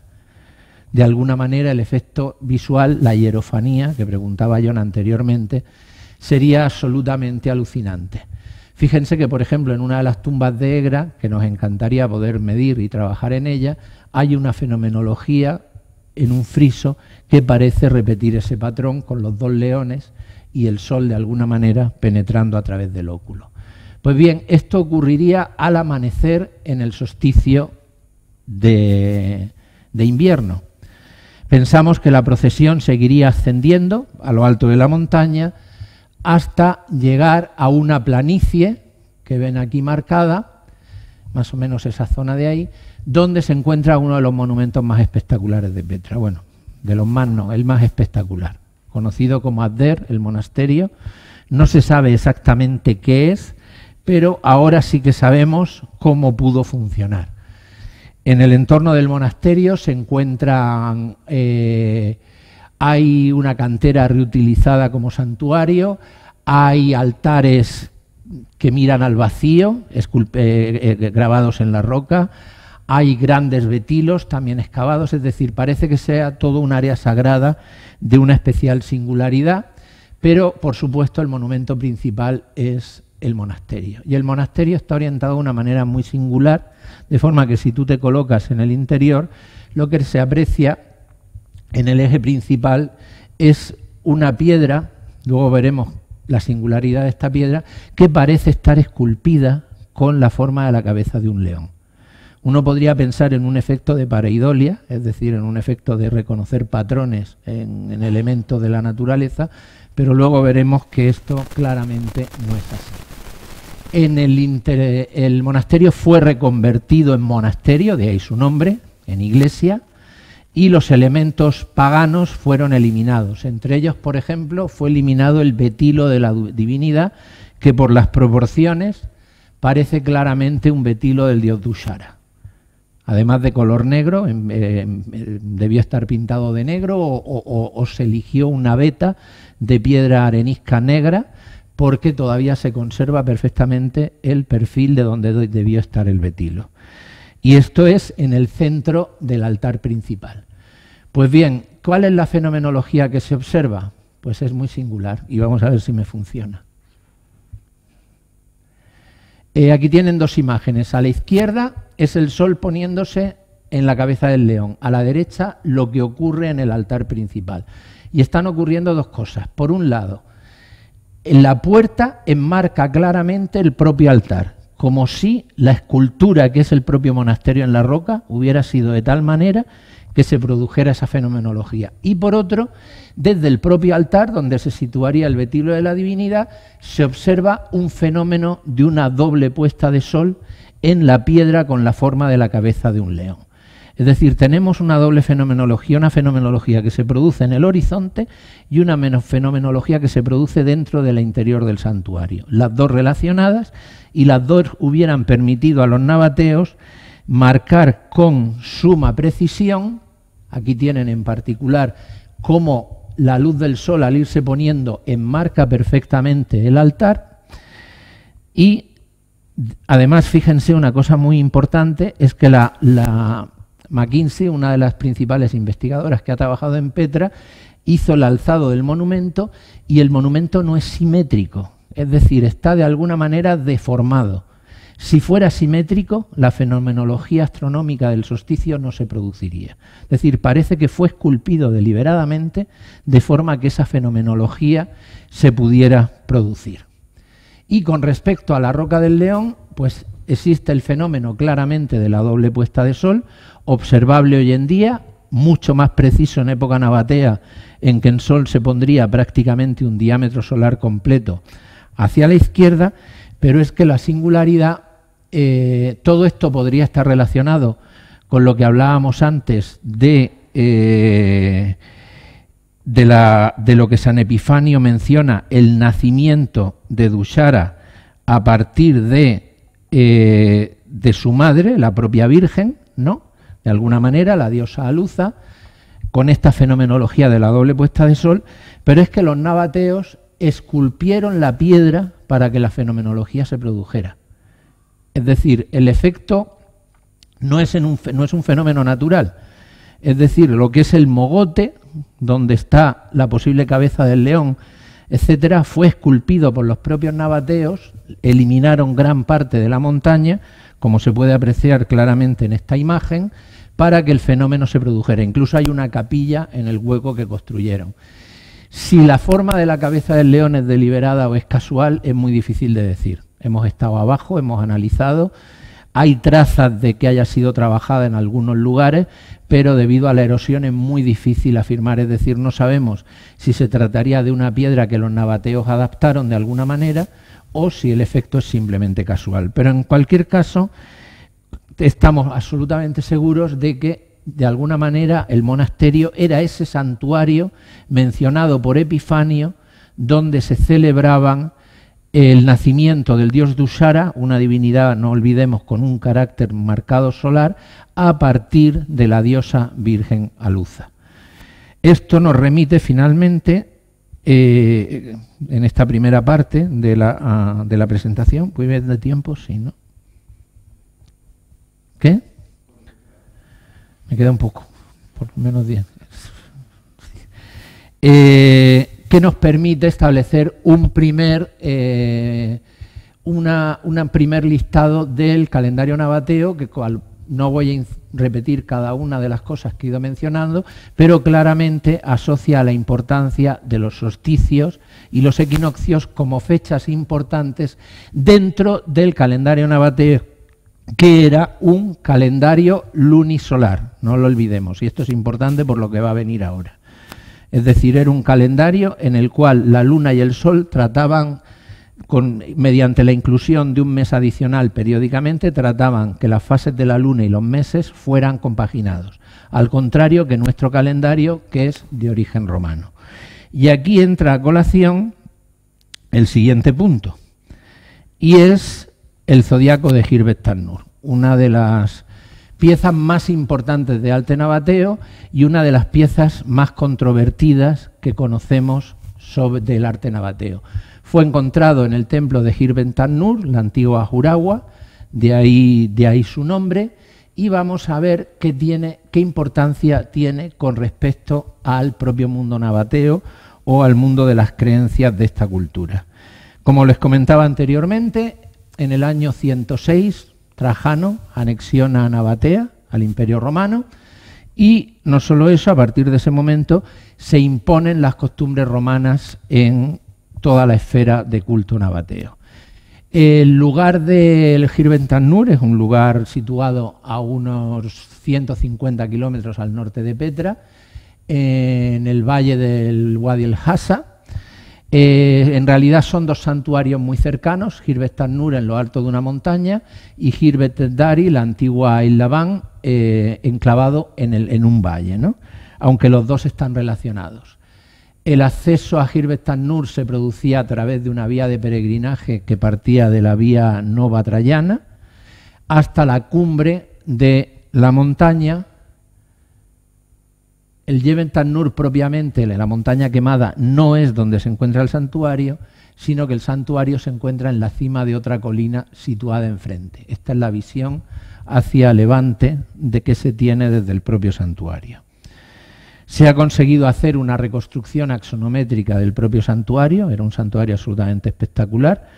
De alguna manera el efecto visual, la hierofanía, que preguntaba John anteriormente, sería absolutamente alucinante. Fíjense que, por ejemplo, en una de las tumbas de Egra, que nos encantaría poder medir y trabajar en ella, hay una fenomenología en un friso que parece repetir ese patrón con los dos leones y el sol de alguna manera penetrando a través del óculo. Pues bien, esto ocurriría al amanecer en el solsticio de invierno. Pensamos que la procesión seguiría ascendiendo a lo alto de la montaña hasta llegar a una planicie que ven aquí marcada, más o menos esa zona de ahí, donde se encuentra uno de los monumentos más espectaculares de Petra. Bueno, de los más no, el más espectacular, conocido como Adder, el monasterio. No se sabe exactamente qué es, pero ahora sí que sabemos cómo pudo funcionar. En el entorno del monasterio se encuentran, hay una cantera reutilizada como santuario, hay altares que miran al vacío, grabados en la roca, hay grandes betilos también excavados, es decir, parece que sea todo un área sagrada de una especial singularidad, pero por supuesto el monumento principal es el monasterio. Y el monasterio está orientado de una manera muy singular, de forma que si tú te colocas en el interior, lo que se aprecia en el eje principal es una piedra, luego veremos la singularidad de esta piedra, que parece estar esculpida con la forma de la cabeza de un león. Uno podría pensar en un efecto de pareidolia, es decir, en un efecto de reconocer patrones en elementos de la naturaleza, pero luego veremos que esto claramente no es así. El monasterio fue reconvertido en monasterio, de ahí su nombre, en iglesia, y los elementos paganos fueron eliminados. Entre ellos, por ejemplo, fue eliminado el betilo de la divinidad, que por las proporciones parece claramente un betilo del dios Dushara. Además de color negro, debió estar pintado de negro o se eligió una veta de piedra arenisca negra, porque todavía se conserva perfectamente el perfil de donde debió estar el betilo. Y esto es en el centro del altar principal. Pues bien, ¿cuál es la fenomenología que se observa? Pues es muy singular y vamos a ver si me funciona. Aquí tienen dos imágenes. A la izquierda es el sol poniéndose en la cabeza del león. A la derecha, lo que ocurre en el altar principal. Y están ocurriendo dos cosas. Por un lado, en la puerta enmarca claramente el propio altar, como si la escultura que es el propio monasterio en la roca hubiera sido de tal manera que se produjera esa fenomenología. Y por otro, desde el propio altar, donde se situaría el vestíbulo de la divinidad, se observa un fenómeno de una doble puesta de sol en la piedra con la forma de la cabeza de un león. Es decir, tenemos una doble fenomenología, una fenomenología que se produce en el horizonte y una fenomenología que se produce dentro del interior del santuario. Las dos relacionadas, y las dos hubieran permitido a los nabateos marcar con suma precisión. Aquí tienen en particular cómo la luz del sol, al irse poniendo, enmarca perfectamente el altar. Y además, fíjense, una cosa muy importante es que la McKinsey, una de las principales investigadoras que ha trabajado en Petra, hizo el alzado del monumento y el monumento no es simétrico, es decir, está de alguna manera deformado. Si fuera simétrico, la fenomenología astronómica del solsticio no se produciría. Es decir, parece que fue esculpido deliberadamente de forma que esa fenomenología se pudiera producir. Y con respecto a la Roca del León, pues existe el fenómeno claramente de la doble puesta de sol, observable hoy en día, mucho más preciso en época nabatea, en que el sol se pondría prácticamente un diámetro solar completo hacia la izquierda, pero es que la singularidad, todo esto podría estar relacionado con lo que hablábamos antes de lo que San Epifanio menciona, el nacimiento de Dushara a partir de su madre, la propia Virgen, ¿no? De alguna manera, la diosa Aluza, con esta fenomenología de la doble puesta de sol, pero es que los nabateos esculpieron la piedra para que la fenomenología se produjera. Es decir, el efecto no es un fenómeno natural. Es decir, lo que es el mogote, donde está la posible cabeza del león, etcétera, fue esculpido por los propios nabateos, eliminaron gran parte de la montaña, como se puede apreciar claramente en esta imagen, para que el fenómeno se produjera. Incluso hay una capilla en el hueco que construyeron. Si la forma de la cabeza del león es deliberada o es casual, es muy difícil de decir. Hemos estado abajo, hemos analizado, hay trazas de que haya sido trabajada en algunos lugares, pero debido a la erosión es muy difícil afirmar, es decir, no sabemos si se trataría de una piedra que los nabateos adaptaron de alguna manera o si el efecto es simplemente casual. Pero en cualquier caso, estamos absolutamente seguros de que de alguna manera el monasterio era ese santuario mencionado por Epifanio, donde se celebraban el nacimiento del dios Dushara, una divinidad, no olvidemos, con un carácter marcado solar, a partir de la diosa Virgen Aluza. Esto nos remite finalmente, en esta primera parte de la presentación, ¿puede ver de tiempo? Sí, ¿no? ¿Qué? Me queda un poco, por menos 10. Que nos permite establecer un primer listado del calendario nabateo, que no voy a repetir cada una de las cosas que he ido mencionando, pero claramente asocia la importancia de los solsticios y los equinoccios como fechas importantes dentro del calendario nabateo, que era un calendario lunisolar, no lo olvidemos, y esto es importante por lo que va a venir ahora. Es decir, era un calendario en el cual la luna y el sol trataban, mediante la inclusión de un mes adicional periódicamente, trataban que las fases de la luna y los meses fueran compaginados, al contrario que nuestro calendario, que es de origen romano. Y aquí entra a colación el siguiente punto, y es el zodiaco de Hirbet Tannur, una de las piezas más importantes de arte nabateo y una de las piezas más controvertidas que conocemos del arte nabateo. Fue encontrado en el templo de Hirbet Tannur, la antigua Jurawa, de ahí su nombre, y vamos a ver qué importancia tiene con respecto al propio mundo nabateo o al mundo de las creencias de esta cultura. Como les comentaba anteriormente, en el año 106, Trajano anexiona a Nabatea, al Imperio Romano, y no solo eso, a partir de ese momento se imponen las costumbres romanas en toda la esfera de culto nabateo. El lugar del Hirventannur es un lugar situado a unos 150 kilómetros al norte de Petra, en el valle del Wadi el Hassa. En realidad son dos santuarios muy cercanos, Hirvestannur en lo alto de una montaña y Hirvettendari, la antigua Isla Van, enclavado en un valle, ¿no? Aunque los dos están relacionados. El acceso a Hirvestannur se producía a través de una vía de peregrinaje que partía de la vía Nova Traiana hasta la cumbre de la montaña. El Hirvestannur propiamente, la montaña quemada, no es donde se encuentra el santuario, sino que el santuario se encuentra en la cima de otra colina situada enfrente. Esta es la visión hacia levante de que se tiene desde el propio santuario. Se ha conseguido hacer una reconstrucción axonométrica del propio santuario, era un santuario absolutamente espectacular,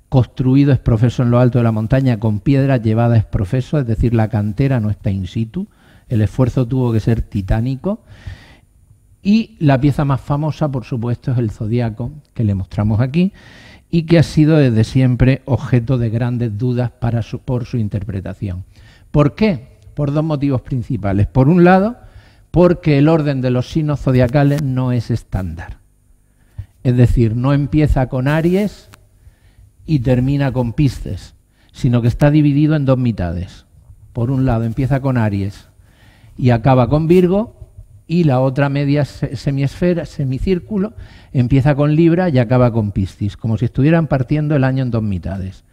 construido ex profeso en lo alto de la montaña con piedras llevadas ex profeso, es decir, la cantera no está in situ, el esfuerzo tuvo que ser titánico, y la pieza más famosa, por supuesto, es el zodiaco, que le mostramos aquí, y que ha sido desde siempre objeto de grandes dudas por su interpretación. ¿Por qué? Por dos motivos principales. Por un lado, porque el orden de los signos zodiacales no es estándar. Es decir, no empieza con Aries y termina con Piscis, sino que está dividido en dos mitades. Por un lado empieza con Aries y acaba con Virgo, y la otra media semiesfera, semicírculo, empieza con Libra y acaba con Piscis, como si estuvieran partiendo el año en dos mitades.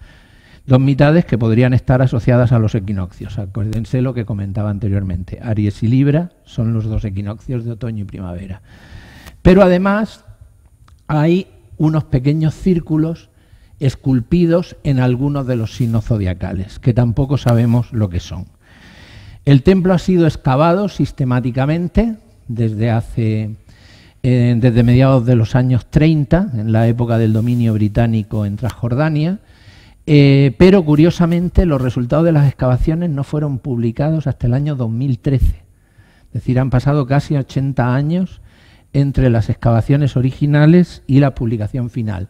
Dos mitades que podrían estar asociadas a los equinoccios. Acuérdense lo que comentaba anteriormente. Aries y Libra son los dos equinoccios de otoño y primavera. Pero además hay unos pequeños círculos esculpidos en algunos de los signos zodiacales, que tampoco sabemos lo que son. El templo ha sido excavado sistemáticamente desde mediados de los años 30, en la época del dominio británico en Transjordania, pero curiosamente los resultados de las excavaciones no fueron publicados hasta el año 2013. Es decir, han pasado casi 80 años entre las excavaciones originales y la publicación final.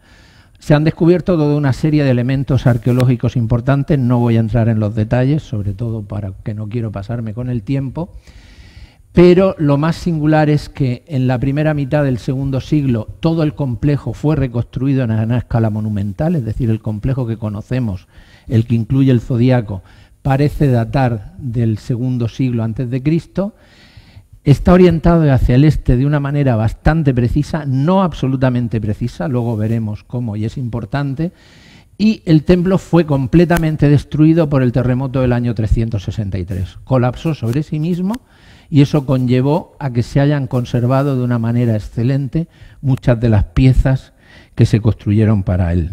Se han descubierto toda una serie de elementos arqueológicos importantes, no voy a entrar en los detalles, sobre todo porque no quiero pasarme con el tiempo, pero lo más singular es que en la primera mitad del segundo siglo todo el complejo fue reconstruido en una escala monumental, es decir, el complejo que conocemos, el que incluye el zodiaco, parece datar del segundo siglo antes de Cristo. Está orientado hacia el este de una manera bastante precisa, no absolutamente precisa, luego veremos cómo y es importante, y el templo fue completamente destruido por el terremoto del año 363. Colapsó sobre sí mismo y eso conllevó a que se hayan conservado de una manera excelente muchas de las piezas que se construyeron para él.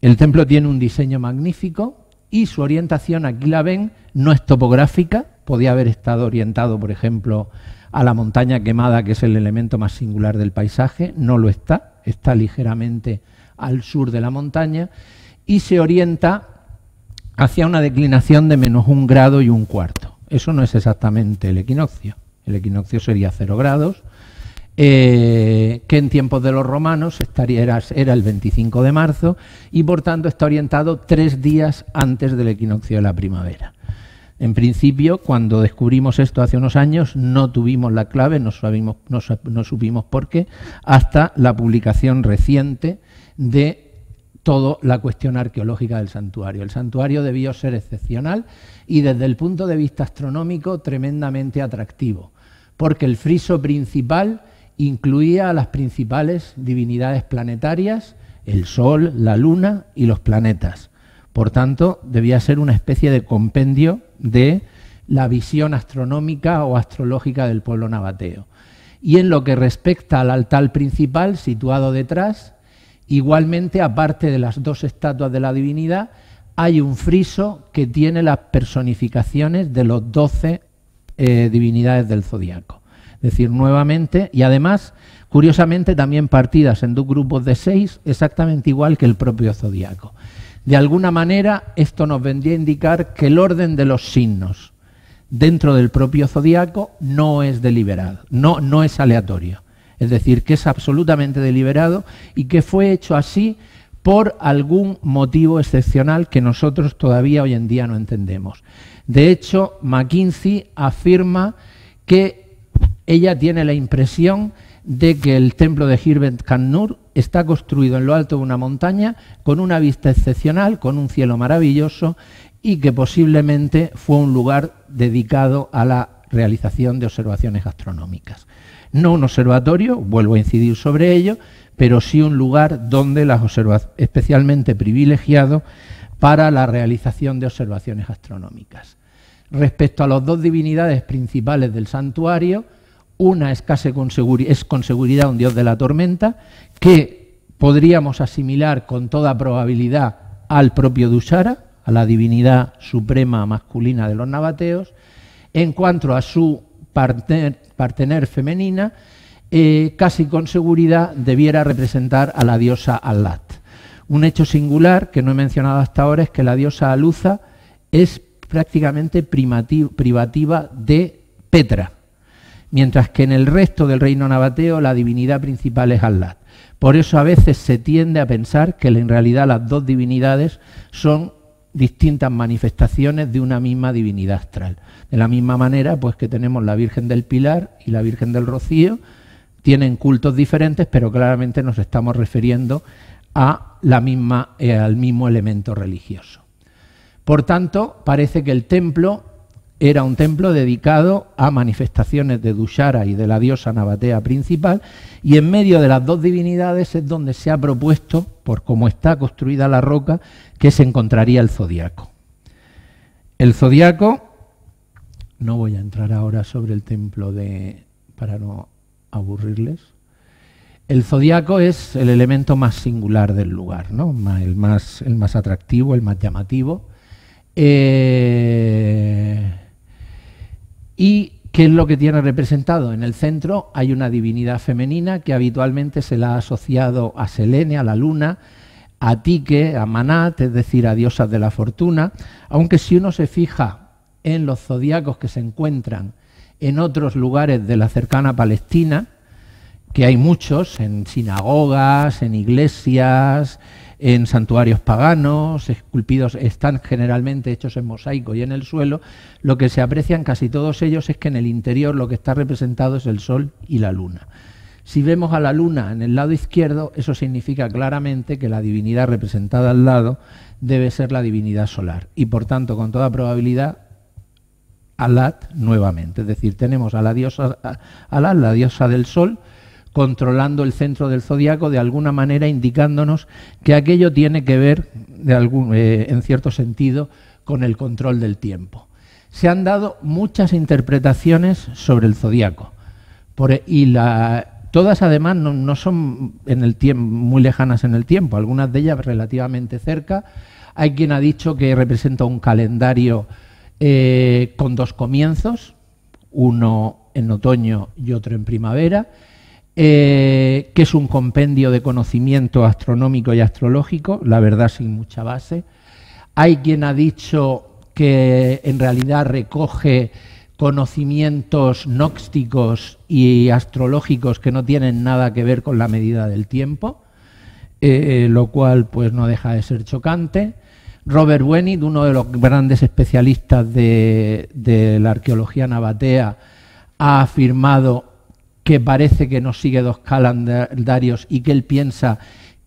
El templo tiene un diseño magnífico y su orientación, aquí la ven, no es topográfica. Podía haber estado orientado, por ejemplo, a la montaña quemada, que es el elemento más singular del paisaje. No lo está, está ligeramente al sur de la montaña y se orienta hacia una declinación de -1,25 grados. Eso no es exactamente el equinoccio. El equinoccio sería 0 grados, que en tiempos de los romanos era el 25 de marzo y por tanto está orientado 3 días antes del equinoccio de la primavera. En principio, cuando descubrimos esto hace unos años, no tuvimos la clave, no supimos por qué, hasta la publicación reciente de toda la cuestión arqueológica del santuario. El santuario debió ser excepcional y desde el punto de vista astronómico tremendamente atractivo, porque el friso principal incluía a las principales divinidades planetarias, el Sol, la Luna y los planetas. Por tanto, debía ser una especie de compendio de la visión astronómica o astrológica del pueblo nabateo. Y en lo que respecta al altar principal, situado detrás, igualmente, aparte de las dos estatuas de la divinidad, hay un friso que tiene las personificaciones de los 12 divinidades del zodiaco. Es decir, nuevamente, y además, curiosamente, también partidas en dos grupos de 6, exactamente igual que el propio zodiaco. De alguna manera, esto nos vendría a indicar que el orden de los signos dentro del propio zodiaco no es deliberado, no es aleatorio. Es decir, que es absolutamente deliberado y que fue hecho así por algún motivo excepcional que nosotros todavía hoy en día no entendemos. De hecho, McKinsey afirma que ella tiene la impresión de que el templo de Hirbet Kan-Nur está construido en lo alto de una montaña con una vista excepcional, con un cielo maravilloso y que posiblemente fue un lugar dedicado a la realización de observaciones astronómicas. No un observatorio, vuelvo a incidir sobre ello, pero sí un lugar donde especialmente privilegiado para la realización de observaciones astronómicas. Respecto a las dos divinidades principales del santuario, una es con seguridad un dios de la tormenta, que podríamos asimilar con toda probabilidad al propio Dushara, a la divinidad suprema masculina de los nabateos. En cuanto a su partener femenina, casi con seguridad debiera representar a la diosa Allat. Un hecho singular que no he mencionado hasta ahora es que la diosa Aluza es prácticamente privativa de Petra, mientras que en el resto del reino nabateo la divinidad principal es Allat. Por eso a veces se tiende a pensar que en realidad las dos divinidades son distintas manifestaciones de una misma divinidad astral. De la misma manera pues que tenemos la Virgen del Pilar y la Virgen del Rocío, tienen cultos diferentes, pero claramente nos estamos refiriendo a al mismo elemento religioso. Por tanto, parece que el templo era un templo dedicado a manifestaciones de Dushara y de la diosa nabatea principal, y en medio de las dos divinidades es donde se ha propuesto, por cómo está construida la roca, que se encontraría el zodiaco. El zodiaco, no voy a entrar ahora sobre el templo para no aburrirles. El zodiaco es el elemento más singular del lugar, ¿no? el más atractivo, el más llamativo. ¿Y qué es lo que tiene representado? En el centro hay una divinidad femenina que habitualmente se la ha asociado a Selene, a la luna, a Tique, a Manat, es decir, a diosas de la fortuna, aunque si uno se fija en los zodiacos que se encuentran en otros lugares de la cercana Palestina, que hay muchos, en sinagogas, en iglesias, en santuarios paganos, esculpidos, están generalmente hechos en mosaico y en el suelo, lo que se aprecia en casi todos ellos es que en el interior lo que está representado es el sol y la luna. Si vemos a la luna en el lado izquierdo, eso significa claramente que la divinidad representada al lado debe ser la divinidad solar y por tanto con toda probabilidad Allat nuevamente, es decir, tenemos a la diosa Allat, la diosa del sol, controlando el centro del zodiaco, de alguna manera indicándonos que aquello tiene que ver, en cierto sentido, con el control del tiempo. Se han dado muchas interpretaciones sobre el zodiaco, todas además no son muy lejanas en el tiempo, algunas de ellas relativamente cerca. Hay quien ha dicho que representa un calendario con dos comienzos, uno en otoño y otro en primavera, que es un compendio de conocimiento astronómico y astrológico, la verdad sin mucha base. Hay quien ha dicho que en realidad recoge conocimientos gnósticos y astrológicos que no tienen nada que ver con la medida del tiempo, lo cual pues no deja de ser chocante. Robert Wenning, uno de los grandes especialistas de la arqueología nabatea, ha afirmado que parece que no sigue dos calendarios y que él piensa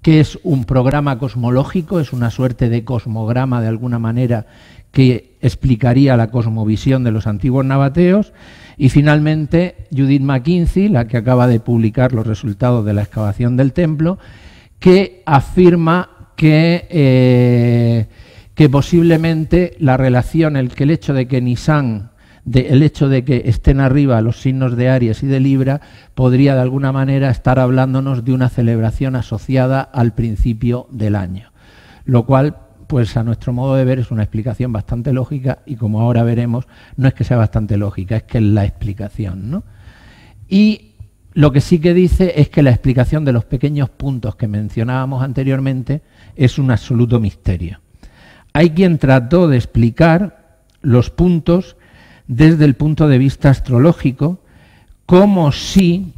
que es un programa cosmológico, es una suerte de cosmograma de alguna manera que explicaría la cosmovisión de los antiguos nabateos. Y finalmente Judith McKinsey, la que acaba de publicar los resultados de la excavación del templo, que afirma que posiblemente la relación, el hecho de que Nisan, el hecho de que estén arriba los signos de Aries y de Libra, podría de alguna manera estar hablándonos de una celebración asociada al principio del año, lo cual pues a nuestro modo de ver es una explicación bastante lógica y como ahora veremos no es que sea bastante lógica, es que es la explicación, ¿no? Y lo que sí que dice es que la explicación de los pequeños puntos que mencionábamos anteriormente es un absoluto misterio. hay quien trató de explicar los puntos desde el punto de vista astrológico, como si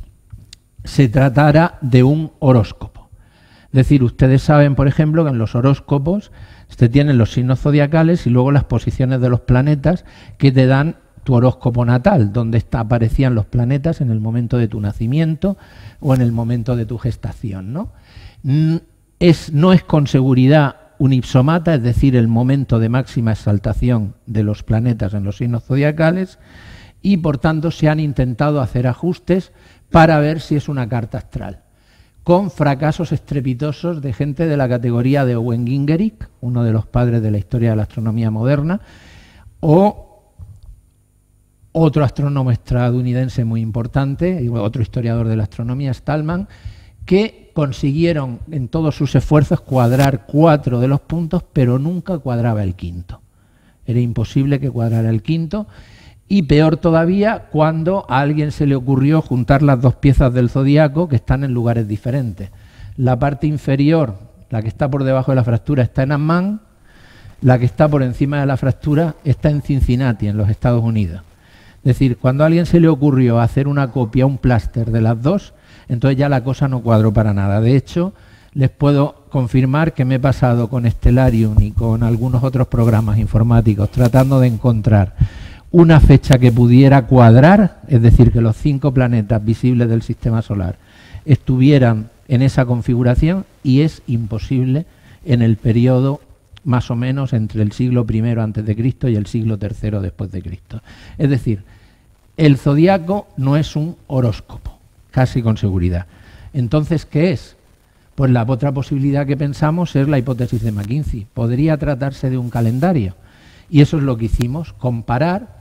se tratara de un horóscopo. Es decir, ustedes saben, por ejemplo, que en los horóscopos se tienen los signos zodiacales y luego las posiciones de los planetas que te dan tu horóscopo natal, donde aparecían los planetas en el momento de tu nacimiento o en el momento de tu gestación, ¿no? No es con seguridad un ipsomata, es decir, el momento de máxima exaltación de los planetas en los signos zodiacales, y por tanto se han intentado hacer ajustes para ver si es una carta astral, con fracasos estrepitosos de gente de la categoría de Owen Gingerich, uno de los padres de la historia de la astronomía moderna, o otro astrónomo estadounidense muy importante, y otro historiador de la astronomía, Stallman, que consiguieron en todos sus esfuerzos cuadrar 4 de los puntos, pero nunca cuadraba el quinto. Era imposible que cuadrara el quinto, y peor todavía cuando a alguien se le ocurrió juntar las 2 piezas del zodiaco que están en lugares diferentes. La parte inferior, la que está por debajo de la fractura, está en Amman, la que está por encima de la fractura está en Cincinnati, en los Estados Unidos. Es decir, cuando a alguien se le ocurrió hacer una copia, un pláster de las 2, entonces ya la cosa no cuadró para nada. De hecho, les puedo confirmar que me he pasado con Stellarium y con algunos otros programas informáticos tratando de encontrar una fecha que pudiera cuadrar, es decir, que los 5 planetas visibles del sistema solar estuvieran en esa configuración, y es imposible en el periodo más o menos entre el siglo I a.C. y el siglo III después de Cristo. Es decir, el zodiaco no es un horóscopo, casi con seguridad. Entonces, ¿qué es? Pues la otra posibilidad que pensamos es la hipótesis de McKinsey. Podría tratarse de un calendario, y eso es lo que hicimos, comparar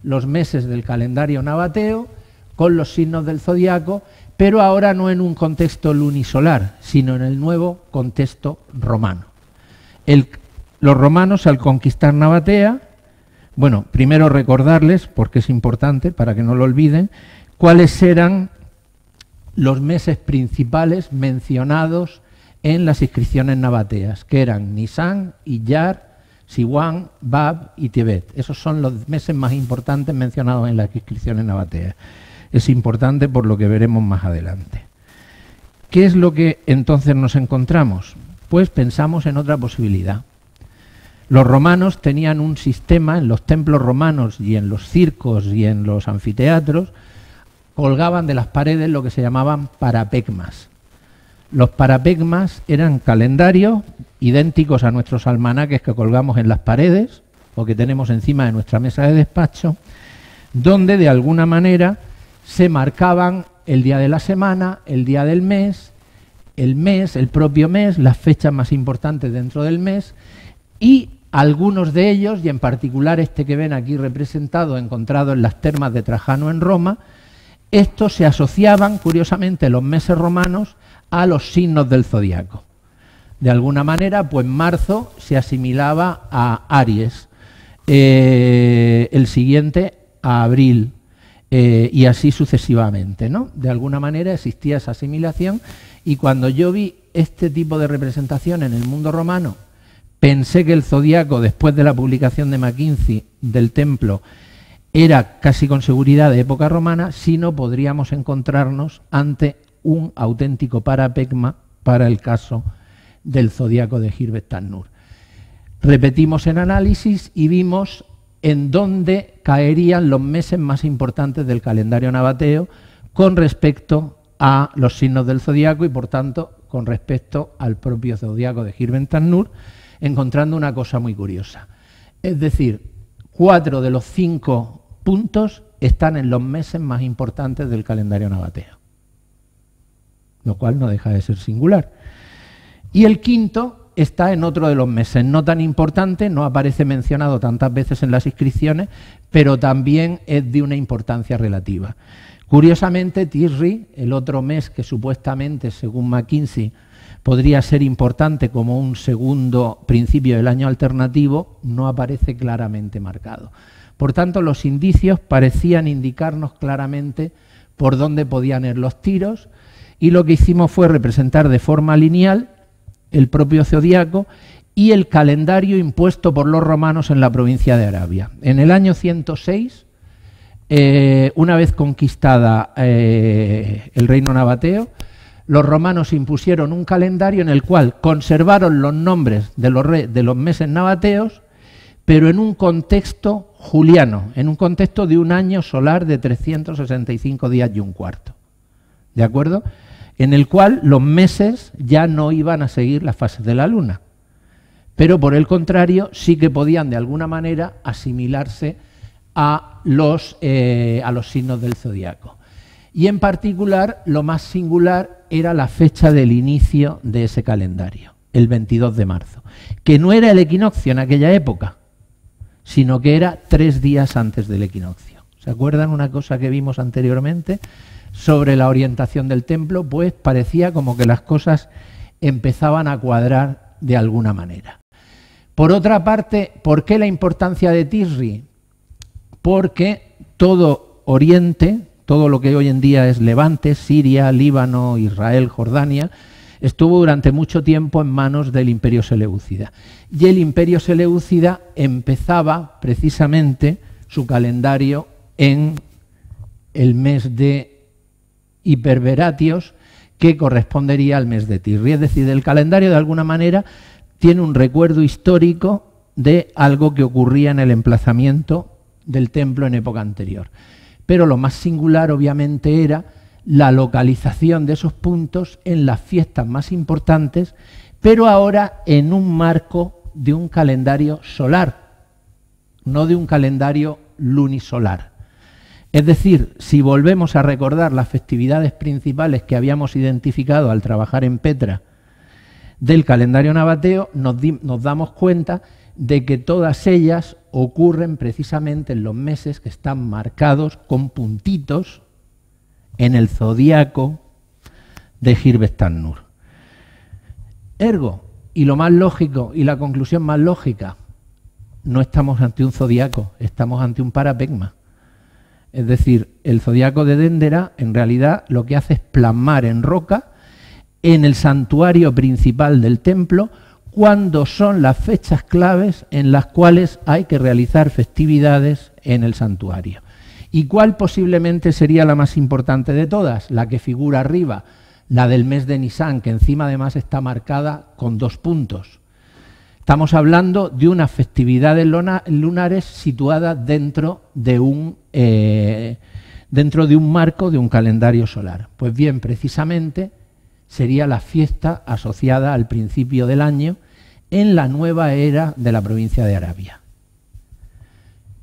los meses del calendario nabateo con los signos del zodiaco, pero ahora no en un contexto lunisolar, sino en el nuevo contexto romano. Los romanos, al conquistar Nabatea, bueno, primero recordarles, porque es importante, para que no lo olviden, cuáles eran los meses principales mencionados en las inscripciones nabateas, que eran Nisan, Iyar, Siwan, Bab y Tebet. Esos son los meses más importantes mencionados en las inscripciones nabateas. Es importante por lo que veremos más adelante. ¿Qué es lo que entonces nos encontramos? Pues pensamos en otra posibilidad. Los romanos tenían un sistema, en los templos romanos y en los circos y en los anfiteatros, colgaban de las paredes lo que se llamaban parapegmas. Los parapegmas eran calendarios idénticos a nuestros almanaques que colgamos en las paredes o que tenemos encima de nuestra mesa de despacho, donde de alguna manera se marcaban el día de la semana, el día del mes, el propio mes, las fechas más importantes dentro del mes, y algunos de ellos, y en particular este que ven aquí representado, encontrado en las termas de Trajano en Roma, estos se asociaban, curiosamente, los meses romanos a los signos del zodiaco. De alguna manera, pues marzo se asimilaba a Aries, el siguiente a abril, y así sucesivamente, ¿no? De alguna manera existía esa asimilación, y cuando yo vi este tipo de representación en el mundo romano, pensé que el zodiaco, después de la publicación de McKinsey del templo, era casi con seguridad de época romana, si no podríamos encontrarnos ante un auténtico parapegma para el caso del zodiaco de Hirvet Tan-Nur. Repetimos el análisis y vimos en dónde caerían los meses más importantes del calendario nabateo con respecto a los signos del zodiaco y, por tanto, con respecto al propio zodiaco de Hirvet Tan-Nur, encontrando una cosa muy curiosa. Es decir, 4 de los 5 puntos están en los meses más importantes del calendario nabateo, lo cual no deja de ser singular. Y el quinto está en otro de los meses, no tan importante, no aparece mencionado tantas veces en las inscripciones, pero también es de una importancia relativa. Curiosamente, Tisri, el otro mes que supuestamente, según McKinsey, podría ser importante como un segundo principio del año alternativo, no aparece claramente marcado. Por tanto, los indicios parecían indicarnos claramente por dónde podían ir los tiros, y lo que hicimos fue representar de forma lineal el propio zodiaco y el calendario impuesto por los romanos en la provincia de Arabia. En el año 106, una vez conquistada el reino nabateo, los romanos impusieron un calendario en el cual conservaron los nombres de los meses nabateos, pero en un contexto juliano, en un contexto de un año solar de 365 días y un cuarto. ¿De acuerdo? En el cual los meses ya no iban a seguir las fases de la luna, pero por el contrario sí que podían de alguna manera asimilarse a los signos del zodiaco. Y en particular, lo más singular era la fecha del inicio de ese calendario, el 22 de marzo, que no era el equinoccio en aquella época, sino que era 3 días antes del equinoccio. ¿Se acuerdan una cosa que vimos anteriormente sobre la orientación del templo? Pues parecía como que las cosas empezaban a cuadrar de alguna manera. Por otra parte, ¿por qué la importancia de Tisri? Porque todo Oriente, todo lo que hoy en día es Levante, Siria, Líbano, Israel, Jordania, estuvo durante mucho tiempo en manos del Imperio Seleucida. Y el Imperio Seleucida empezaba precisamente su calendario en el mes de Hiperberatios, que correspondería al mes de Tisri. Es decir, el calendario de alguna manera tiene un recuerdo histórico de algo que ocurría en el emplazamiento del templo en época anterior. Pero lo más singular, obviamente, era la localización de esos puntos en las fiestas más importantes, pero ahora en un marco de un calendario solar, no de un calendario lunisolar. Es decir, si volvemos a recordar las festividades principales que habíamos identificado al trabajar en Petra del calendario nabateo, nos damos cuenta de que todas ellas ocurren precisamente en los meses que están marcados con puntitos en el zodíaco de Hirvestannur. Ergo, y lo más lógico, y la conclusión más lógica, no estamos ante un zodíaco, estamos ante un parapegma. Es decir, el zodíaco de Dendera en realidad lo que hace es plasmar en roca, en el santuario principal del templo, cuándo son las fechas claves en las cuales hay que realizar festividades en el santuario. ¿Y cuál posiblemente sería la más importante de todas? La que figura arriba, la del mes de Nisan, que encima además está marcada con 2 puntos. Estamos hablando de unas festividades lunares situadas dentro de un marco de un calendario solar. Pues bien, precisamente sería la fiesta asociada al principio del año en la nueva era de la provincia de Arabia,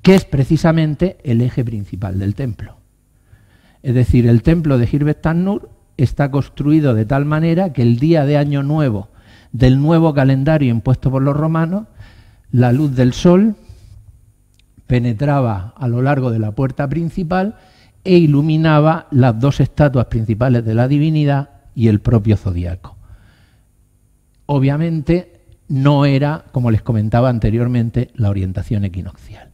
que es precisamente el eje principal del templo. Es decir, el templo de Hirvestannur está construido de tal manera que el día de Año Nuevo del nuevo calendario impuesto por los romanos, la luz del sol penetraba a lo largo de la puerta principal e iluminaba las 2 estatuas principales de la divinidad y el propio zodíaco. Obviamente no era, como les comentaba anteriormente, la orientación equinoccial.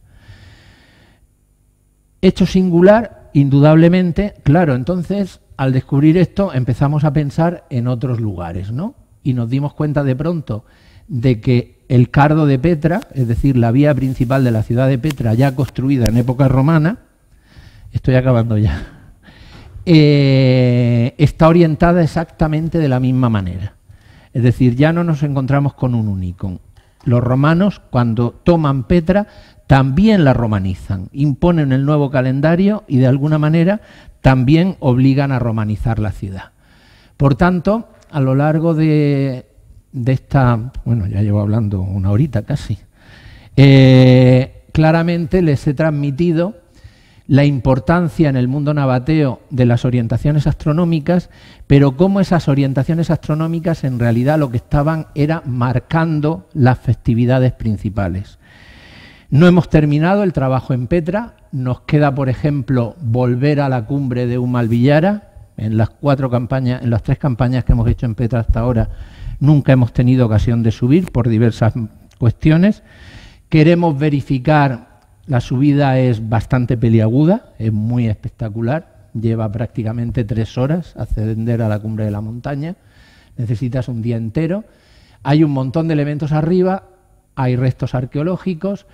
Hecho singular, indudablemente, claro, entonces al descubrir esto empezamos a pensar en otros lugares, ¿no? Y nos dimos cuenta de pronto de que el cardo de Petra, es decir, la vía principal de la ciudad de Petra, ya construida en época romana, estoy acabando ya, está orientada exactamente de la misma manera. Es decir, ya no nos encontramos con un único. Los romanos, cuando toman Petra, también la romanizan, imponen el nuevo calendario y de alguna manera también obligan a romanizar la ciudad. Por tanto, a lo largo de esta, bueno, ya llevo hablando una horita casi, claramente les he transmitido la importancia en el mundo nabateo de las orientaciones astronómicas, pero cómo esas orientaciones astronómicas en realidad lo que estaban era marcando las festividades principales. No hemos terminado el trabajo en Petra, nos queda, por ejemplo, volver a la cumbre de Humalvillara. En las 3 campañas que hemos hecho en Petra hasta ahora nunca hemos tenido ocasión de subir por diversas cuestiones. Queremos verificar, la subida es bastante peliaguda, es muy espectacular, lleva prácticamente 3 horas ascender a la cumbre de la montaña, necesitas un día entero. Hay un montón de elementos arriba, hay restos arqueológicos.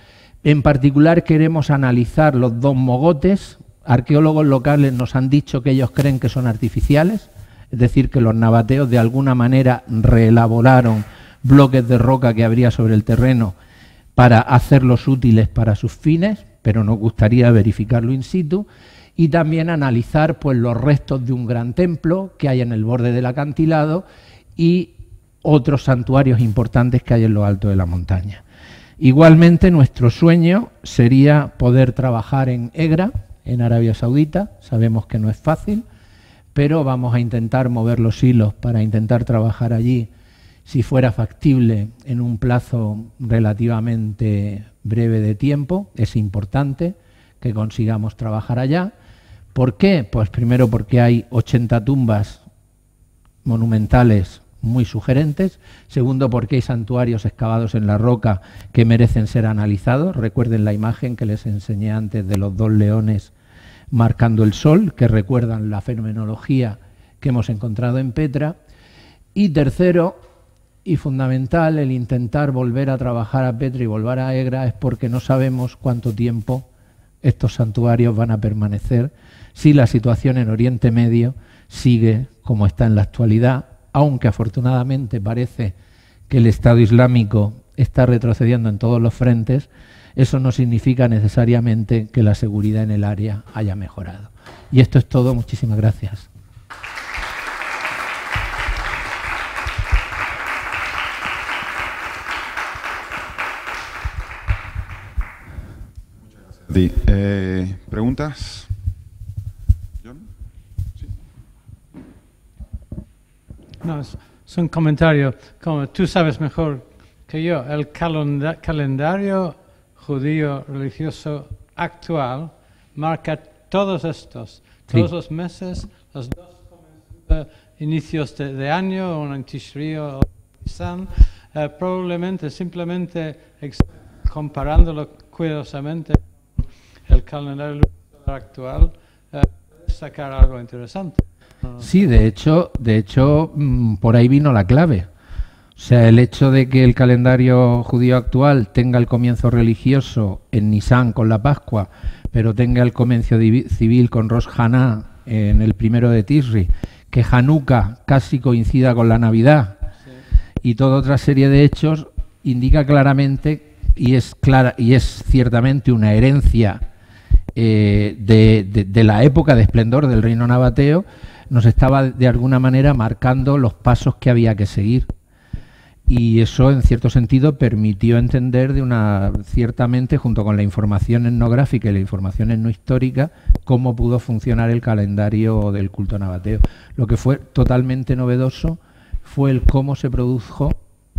En particular queremos analizar los dos mogotes. Arqueólogos locales nos han dicho que ellos creen que son artificiales, es decir, que los nabateos de alguna manera reelaboraron bloques de roca que habría sobre el terreno para hacerlos útiles para sus fines, pero nos gustaría verificarlo in situ, y también analizar pues, los restos de un gran templo que hay en el borde del acantilado y otros santuarios importantes que hay en lo alto de la montaña. Igualmente, nuestro sueño sería poder trabajar en Egra, en Arabia Saudita. Sabemos que no es fácil, pero vamos a intentar mover los hilos para intentar trabajar allí, si fuera factible, en un plazo relativamente breve de tiempo. Es importante que consigamos trabajar allá. ¿Por qué? Pues primero porque hay 80 tumbas monumentales muy sugerentes. Segundo, porque hay santuarios excavados en la roca que merecen ser analizados. Recuerden la imagen que les enseñé antes de los dos leones marcando el sol, que recuerdan la fenomenología que hemos encontrado en Petra. Y tercero, y fundamental, el intentar volver a trabajar a Petra y volver a Egra es porque no sabemos cuánto tiempo estos santuarios van a permanecer si la situación en Oriente Medio sigue como está en la actualidad, aunque afortunadamente parece que el Estado Islámico está retrocediendo en todos los frentes. Eso no significa necesariamente que la seguridad en el área haya mejorado. Y esto es todo. Muchísimas gracias. Muchas gracias. ¿Preguntas? ¿John? Sí. No, es un comentario. Como tú sabes mejor que yo, el calendario judío religioso actual marca todos estos, todos los meses, los dos inicios de año, un Tishri o Nisan, probablemente simplemente comparándolo cuidadosamente con el calendario actual, sacar algo interesante. Sí, de hecho, por ahí vino la clave. O sea, el hecho de que el calendario judío actual tenga el comienzo religioso en Nisan con la Pascua, pero tenga el comienzo civil con Rosh Haná en el 1 de Tishri, que Hanukkah casi coincida con la Navidad, sí, y toda otra serie de hechos, indica claramente, y es ciertamente una herencia de la época de esplendor del reino nabateo, nos estaba de alguna manera marcando los pasos que había que seguir. Y eso, en cierto sentido, permitió entender ciertamente, junto con la información etnográfica y la información etnohistórica, cómo pudo funcionar el calendario del culto nabateo. Lo que fue totalmente novedoso fue el cómo se produjo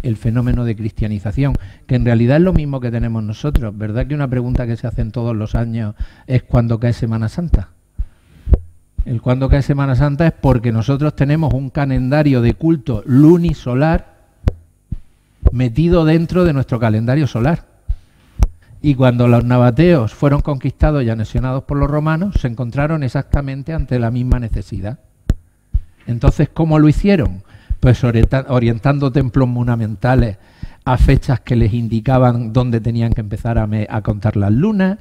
el fenómeno de cristianización, que en realidad es lo mismo que tenemos nosotros. ¿Verdad que una pregunta que se hacen todos los años es ¿cuándo cae Semana Santa? El cuándo cae Semana Santa es porque nosotros tenemos un calendario de culto lunisolar metido dentro de nuestro calendario solar. Y cuando los nabateos fueron conquistados y anexionados por los romanos, se encontraron exactamente ante la misma necesidad. Entonces, ¿cómo lo hicieron? Pues orientando templos monumentales a fechas que les indicaban dónde tenían que empezar a contar las lunas,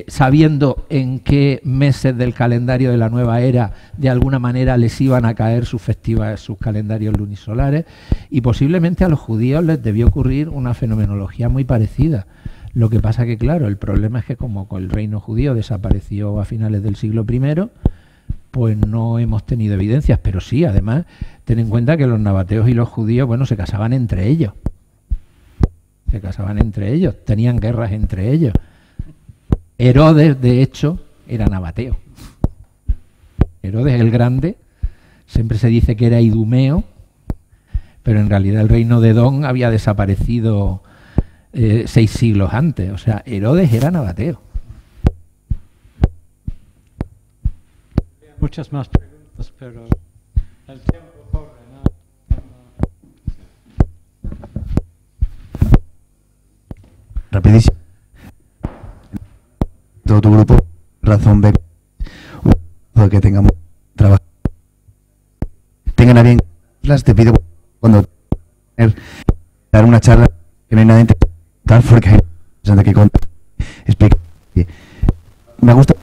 sabiendo en qué meses del calendario de la nueva era de alguna manera les iban a caer sus festivas, sus calendarios lunisolares, y posiblemente a los judíos les debió ocurrir una fenomenología muy parecida. Lo que pasa que, claro, el problema es que como el reino judío desapareció a finales del siglo I, pues no hemos tenido evidencias, pero sí, además, ten en cuenta que los nabateos y los judíos, bueno, se casaban entre ellos. Se casaban entre ellos, tenían guerras entre ellos. Herodes, de hecho, era nabateo. Herodes el Grande, siempre se dice que era idumeo, pero en realidad el reino de Edom había desaparecido 6 siglos antes. O sea, Herodes era nabateo. Muchas más preguntas, pero el tiempo corre, ¿no? Rapidísimo. Todo tu grupo, razón de que tengamos trabajo. Tengan a bien, te pido cuando dar una charla que no hay nada interesante porque hay interesante que contar. Explica. Me gusta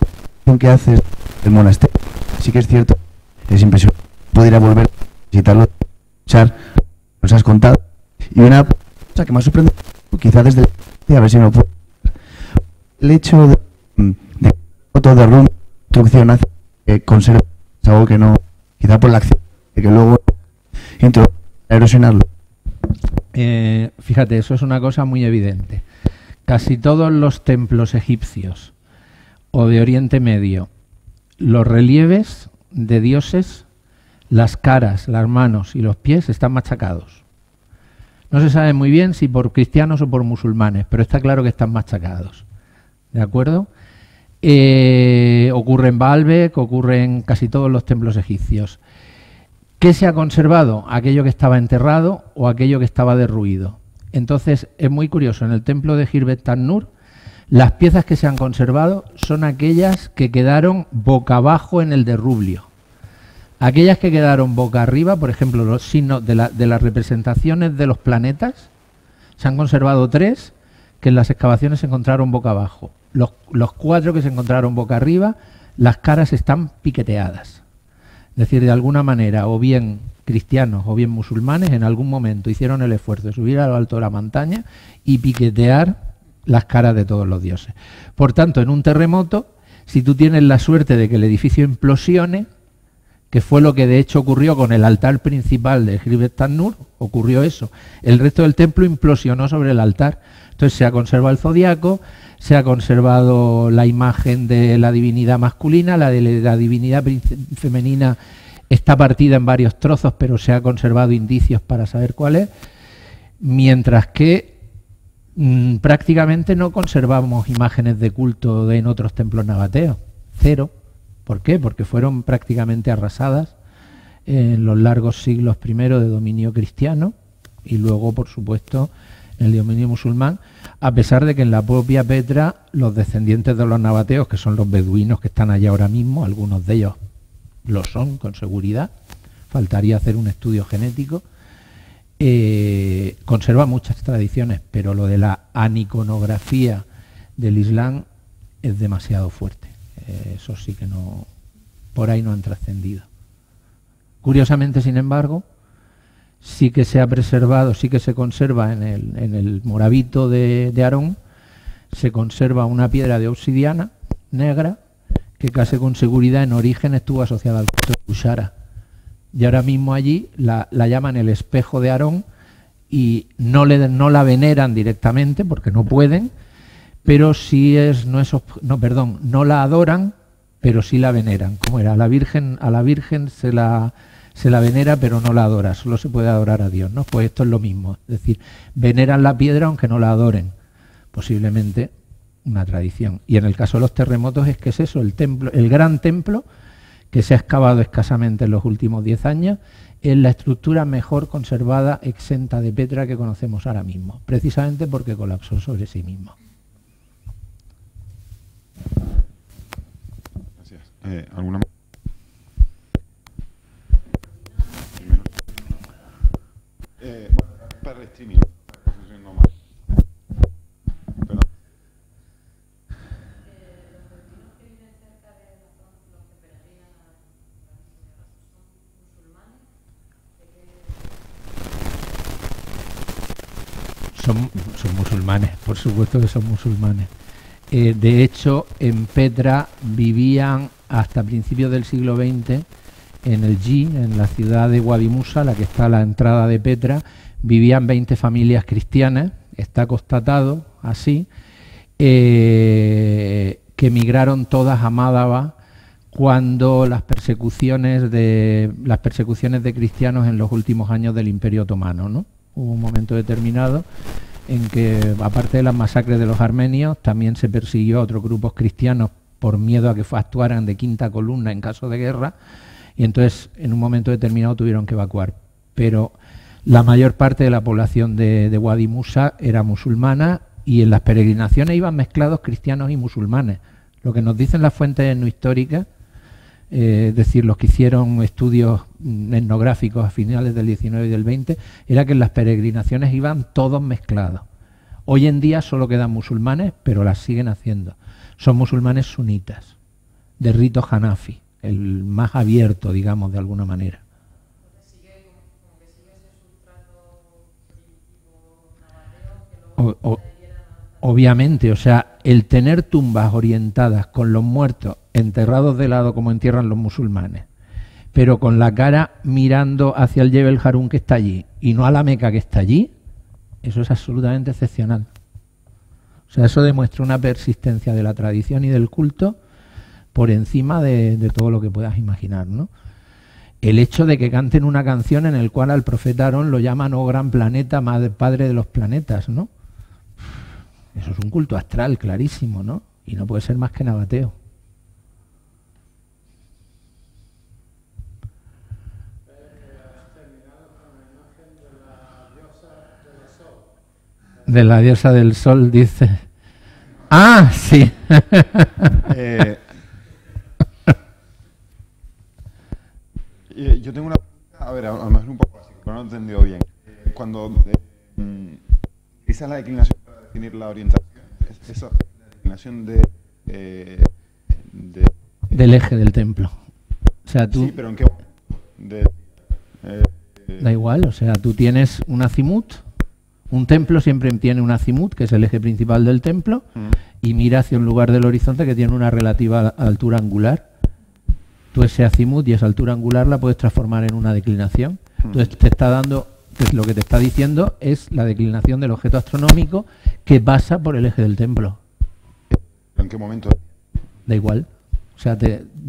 la que haces del monasterio. Sí que es cierto, es impresionante. Pudiera volver a visitarlo, escuchar, nos has contado. Y una cosa que me ha sorprendido, quizá desde a ver si me lo puedo. El hecho de foto de rumbo, instrucción hace que conserva algo que no, quizá por la acción, de que luego erosionarlo. Fíjate, eso es una cosa muy evidente. Casi todos los templos egipcios o de Oriente Medio, los relieves de dioses, las caras, las manos y los pies están machacados. No se sabe muy bien si por cristianos o por musulmanes, pero está claro que están machacados. ¿De acuerdo? Ocurre en Baalbek, ocurre en casi todos los templos egipcios. ¿Qué se ha conservado? Aquello que estaba enterrado o aquello que estaba derruido. Entonces, es muy curioso, en el templo de Khirbet Tan-Nur, las piezas que se han conservado son aquellas que quedaron boca abajo en el derrublio. Aquellas que quedaron boca arriba, por ejemplo, los signos de las representaciones de los planetas, se han conservado 3 que en las excavaciones se encontraron boca abajo. Los 4 que se encontraron boca arriba, las caras están piqueteadas. Es decir, de alguna manera, o bien cristianos o bien musulmanes, en algún momento hicieron el esfuerzo de subir a lo alto de la montaña y piquetear las caras de todos los dioses. Por tanto, en un terremoto, si tú tienes la suerte de que el edificio implosione, que fue lo que de hecho ocurrió con el altar principal de Khirbet Tan-Nur, ocurrió eso. El resto del templo implosionó sobre el altar. Entonces se ha conservado el zodiaco, se ha conservado la imagen de la divinidad masculina, la de la divinidad femenina está partida en varios trozos, pero se ha conservado indicios para saber cuál es, mientras que prácticamente no conservamos imágenes de culto en otros templos nabateos. 0. ¿Por qué? Porque fueron prácticamente arrasadas en los largos siglos primero de dominio cristiano y luego, por supuesto, en el dominio musulmán, a pesar de que en la propia Petra los descendientes de los nabateos, que son los beduinos que están allá ahora mismo, algunos de ellos lo son con seguridad, faltaría hacer un estudio genético, conserva muchas tradiciones, pero lo de la aniconografía del Islam es demasiado fuerte. Eso sí que no, por ahí no han trascendido. Curiosamente, sin embargo, sí que se ha preservado, sí que se conserva en el morabito de Aarón, se conserva una piedra de obsidiana negra que casi con seguridad en origen estuvo asociada al culto de Ushara. Y ahora mismo allí la llaman el espejo de Aarón y no la veneran directamente porque no pueden, pero sí no la adoran, pero sí la veneran. ¿Cómo era? A la Virgen se la venera, pero no la adora, solo se puede adorar a Dios, ¿no? Pues esto es lo mismo, es decir, veneran la piedra aunque no la adoren, posiblemente una tradición. Y en el caso de los terremotos es que es eso, el gran templo que se ha excavado escasamente en los últimos 10 años, es la estructura mejor conservada, exenta de Petra que conocemos ahora mismo, precisamente porque colapsó sobre sí mismo. Gracias. ¿Alguna más? Para el streaming. Son musulmanes, por supuesto que son musulmanes. De hecho, en Petra vivían hasta principios del siglo XX, en el Yi, en la ciudad de Wadi Musa, la que está a la entrada de Petra, vivían 20 familias cristianas, está constatado así, que emigraron todas a Mádaba cuando las persecuciones de cristianos en los últimos años del Imperio Otomano, ¿no? Hubo un momento determinado en que, aparte de las masacres de los armenios, también se persiguió a otros grupos cristianos por miedo a que actuaran de quinta columna en caso de guerra, y entonces en un momento determinado tuvieron que evacuar. Pero la mayor parte de la población de Wadi Musa era musulmana y en las peregrinaciones iban mezclados cristianos y musulmanes. Lo que nos dicen las fuentes no históricas es decir, los que hicieron estudios etnográficos a finales del 19 y del 20, era que en las peregrinaciones iban todos mezclados. Hoy en día solo quedan musulmanes, pero las siguen haciendo. Son musulmanes sunitas, de rito hanafi, el más abierto, digamos, de alguna manera. Obviamente, o sea, el tener tumbas orientadas con los muertos enterrados de lado como entierran los musulmanes, pero con la cara mirando hacia el Jebel Harun que está allí y no a la Meca que está allí, eso es absolutamente excepcional. O sea, eso demuestra una persistencia de la tradición y del culto por encima de todo lo que puedas imaginar, ¿no? El hecho de que canten una canción en el cual al profeta Aarón lo llaman oh gran planeta, padre de los planetas, ¿no? Eso es un culto astral clarísimo, ¿no? Y no puede ser más que nabateo. De la diosa del sol, dice. ¡Ah, sí! Yo tengo una pregunta, a ver, a lo mejor un poco así, pero no lo he entendido bien. Cuando esa es la declinación para definir la orientación, esa la declinación del eje del templo. O sea, tú... Sí, pero ¿en qué momento? Da igual, o sea, tú tienes un azimut. Un templo siempre tiene un azimut, que es el eje principal del templo, y mira hacia un lugar del horizonte que tiene una relativa altura angular. Tú ese azimut y esa altura angular la puedes transformar en una declinación. Entonces te está dando, lo que te está diciendo es la declinación del objeto astronómico que pasa por el eje del templo. ¿En qué momento? Da igual. O sea,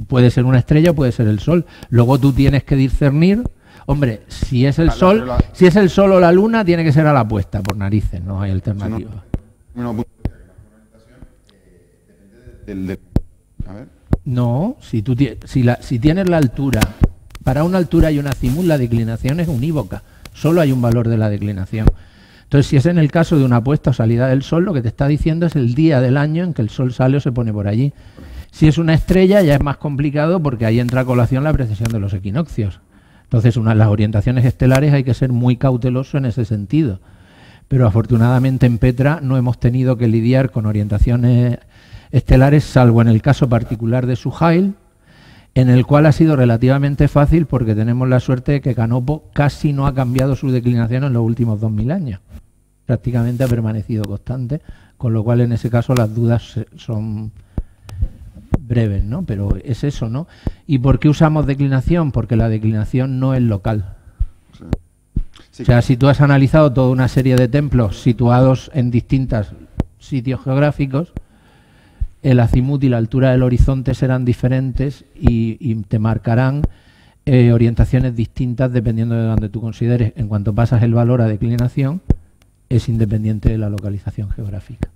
puede ser una estrella o puede ser el sol. Luego tú tienes que discernir. Hombre, si es el sol, si es el sol o la luna, tiene que ser a la puesta, por narices, no hay alternativa. No, si tienes la altura, para una altura y un azimut, la declinación es unívoca, solo hay un valor de la declinación. Entonces, si es en el caso de una puesta o salida del sol, lo que te está diciendo es el día del año en que el sol sale o se pone por allí. Si es una estrella, ya es más complicado porque ahí entra a colación la precesión de los equinoccios. Entonces, las orientaciones estelares hay que ser muy cauteloso en ese sentido. Pero afortunadamente en Petra no hemos tenido que lidiar con orientaciones estelares, salvo en el caso particular de Suhail, en el cual ha sido relativamente fácil porque tenemos la suerte de que Canopo casi no ha cambiado su declinación en los últimos 2000 años. Prácticamente ha permanecido constante, con lo cual en ese caso las dudas son breves, ¿no? Pero es eso, ¿no? ¿Y por qué usamos declinación? Porque la declinación no es local. Sí. Sí. O sea, si tú has analizado toda una serie de templos situados en distintos sitios geográficos, el azimut y la altura del horizonte serán diferentes y te marcarán orientaciones distintas dependiendo de donde tú consideres. En cuanto pasas el valor a declinación, es independiente de la localización geográfica.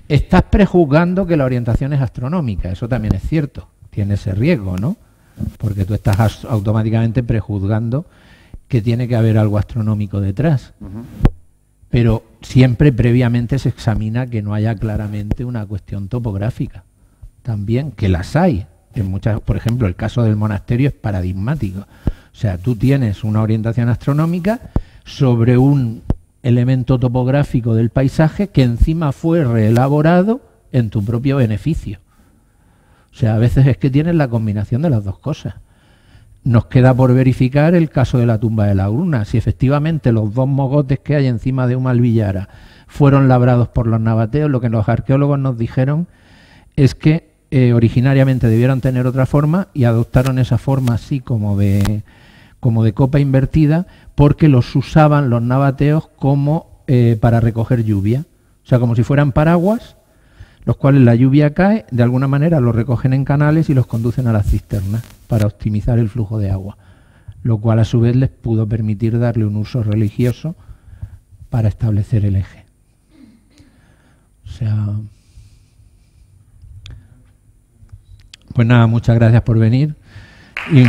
Estás prejuzgando que la orientación es astronómica, eso también es cierto, tiene ese riesgo, ¿no? Porque tú estás automáticamente prejuzgando que tiene que haber algo astronómico detrás. Pero siempre previamente se examina que no haya claramente una cuestión topográfica. También, que las hay. En muchas, por ejemplo, el caso del monasterio es paradigmático. O sea, tú tienes una orientación astronómica sobre un elemento topográfico del paisaje que encima fue reelaborado en tu propio beneficio. O sea, a veces es que tienes la combinación de las dos cosas. Nos queda por verificar el caso de la tumba de la urna, si efectivamente los dos mogotes que hay encima de Humalvillara fueron labrados por los nabateos. Lo que los arqueólogos nos dijeron es que originariamente debieron tener otra forma y adoptaron esa forma así como de copa invertida porque los usaban los nabateos como para recoger lluvia. O sea, como si fueran paraguas, los cuales la lluvia cae, de alguna manera los recogen en canales y los conducen a las cisternas para optimizar el flujo de agua, lo cual a su vez les pudo permitir darle un uso religioso para establecer el eje. O sea, pues nada, muchas gracias por venir. Y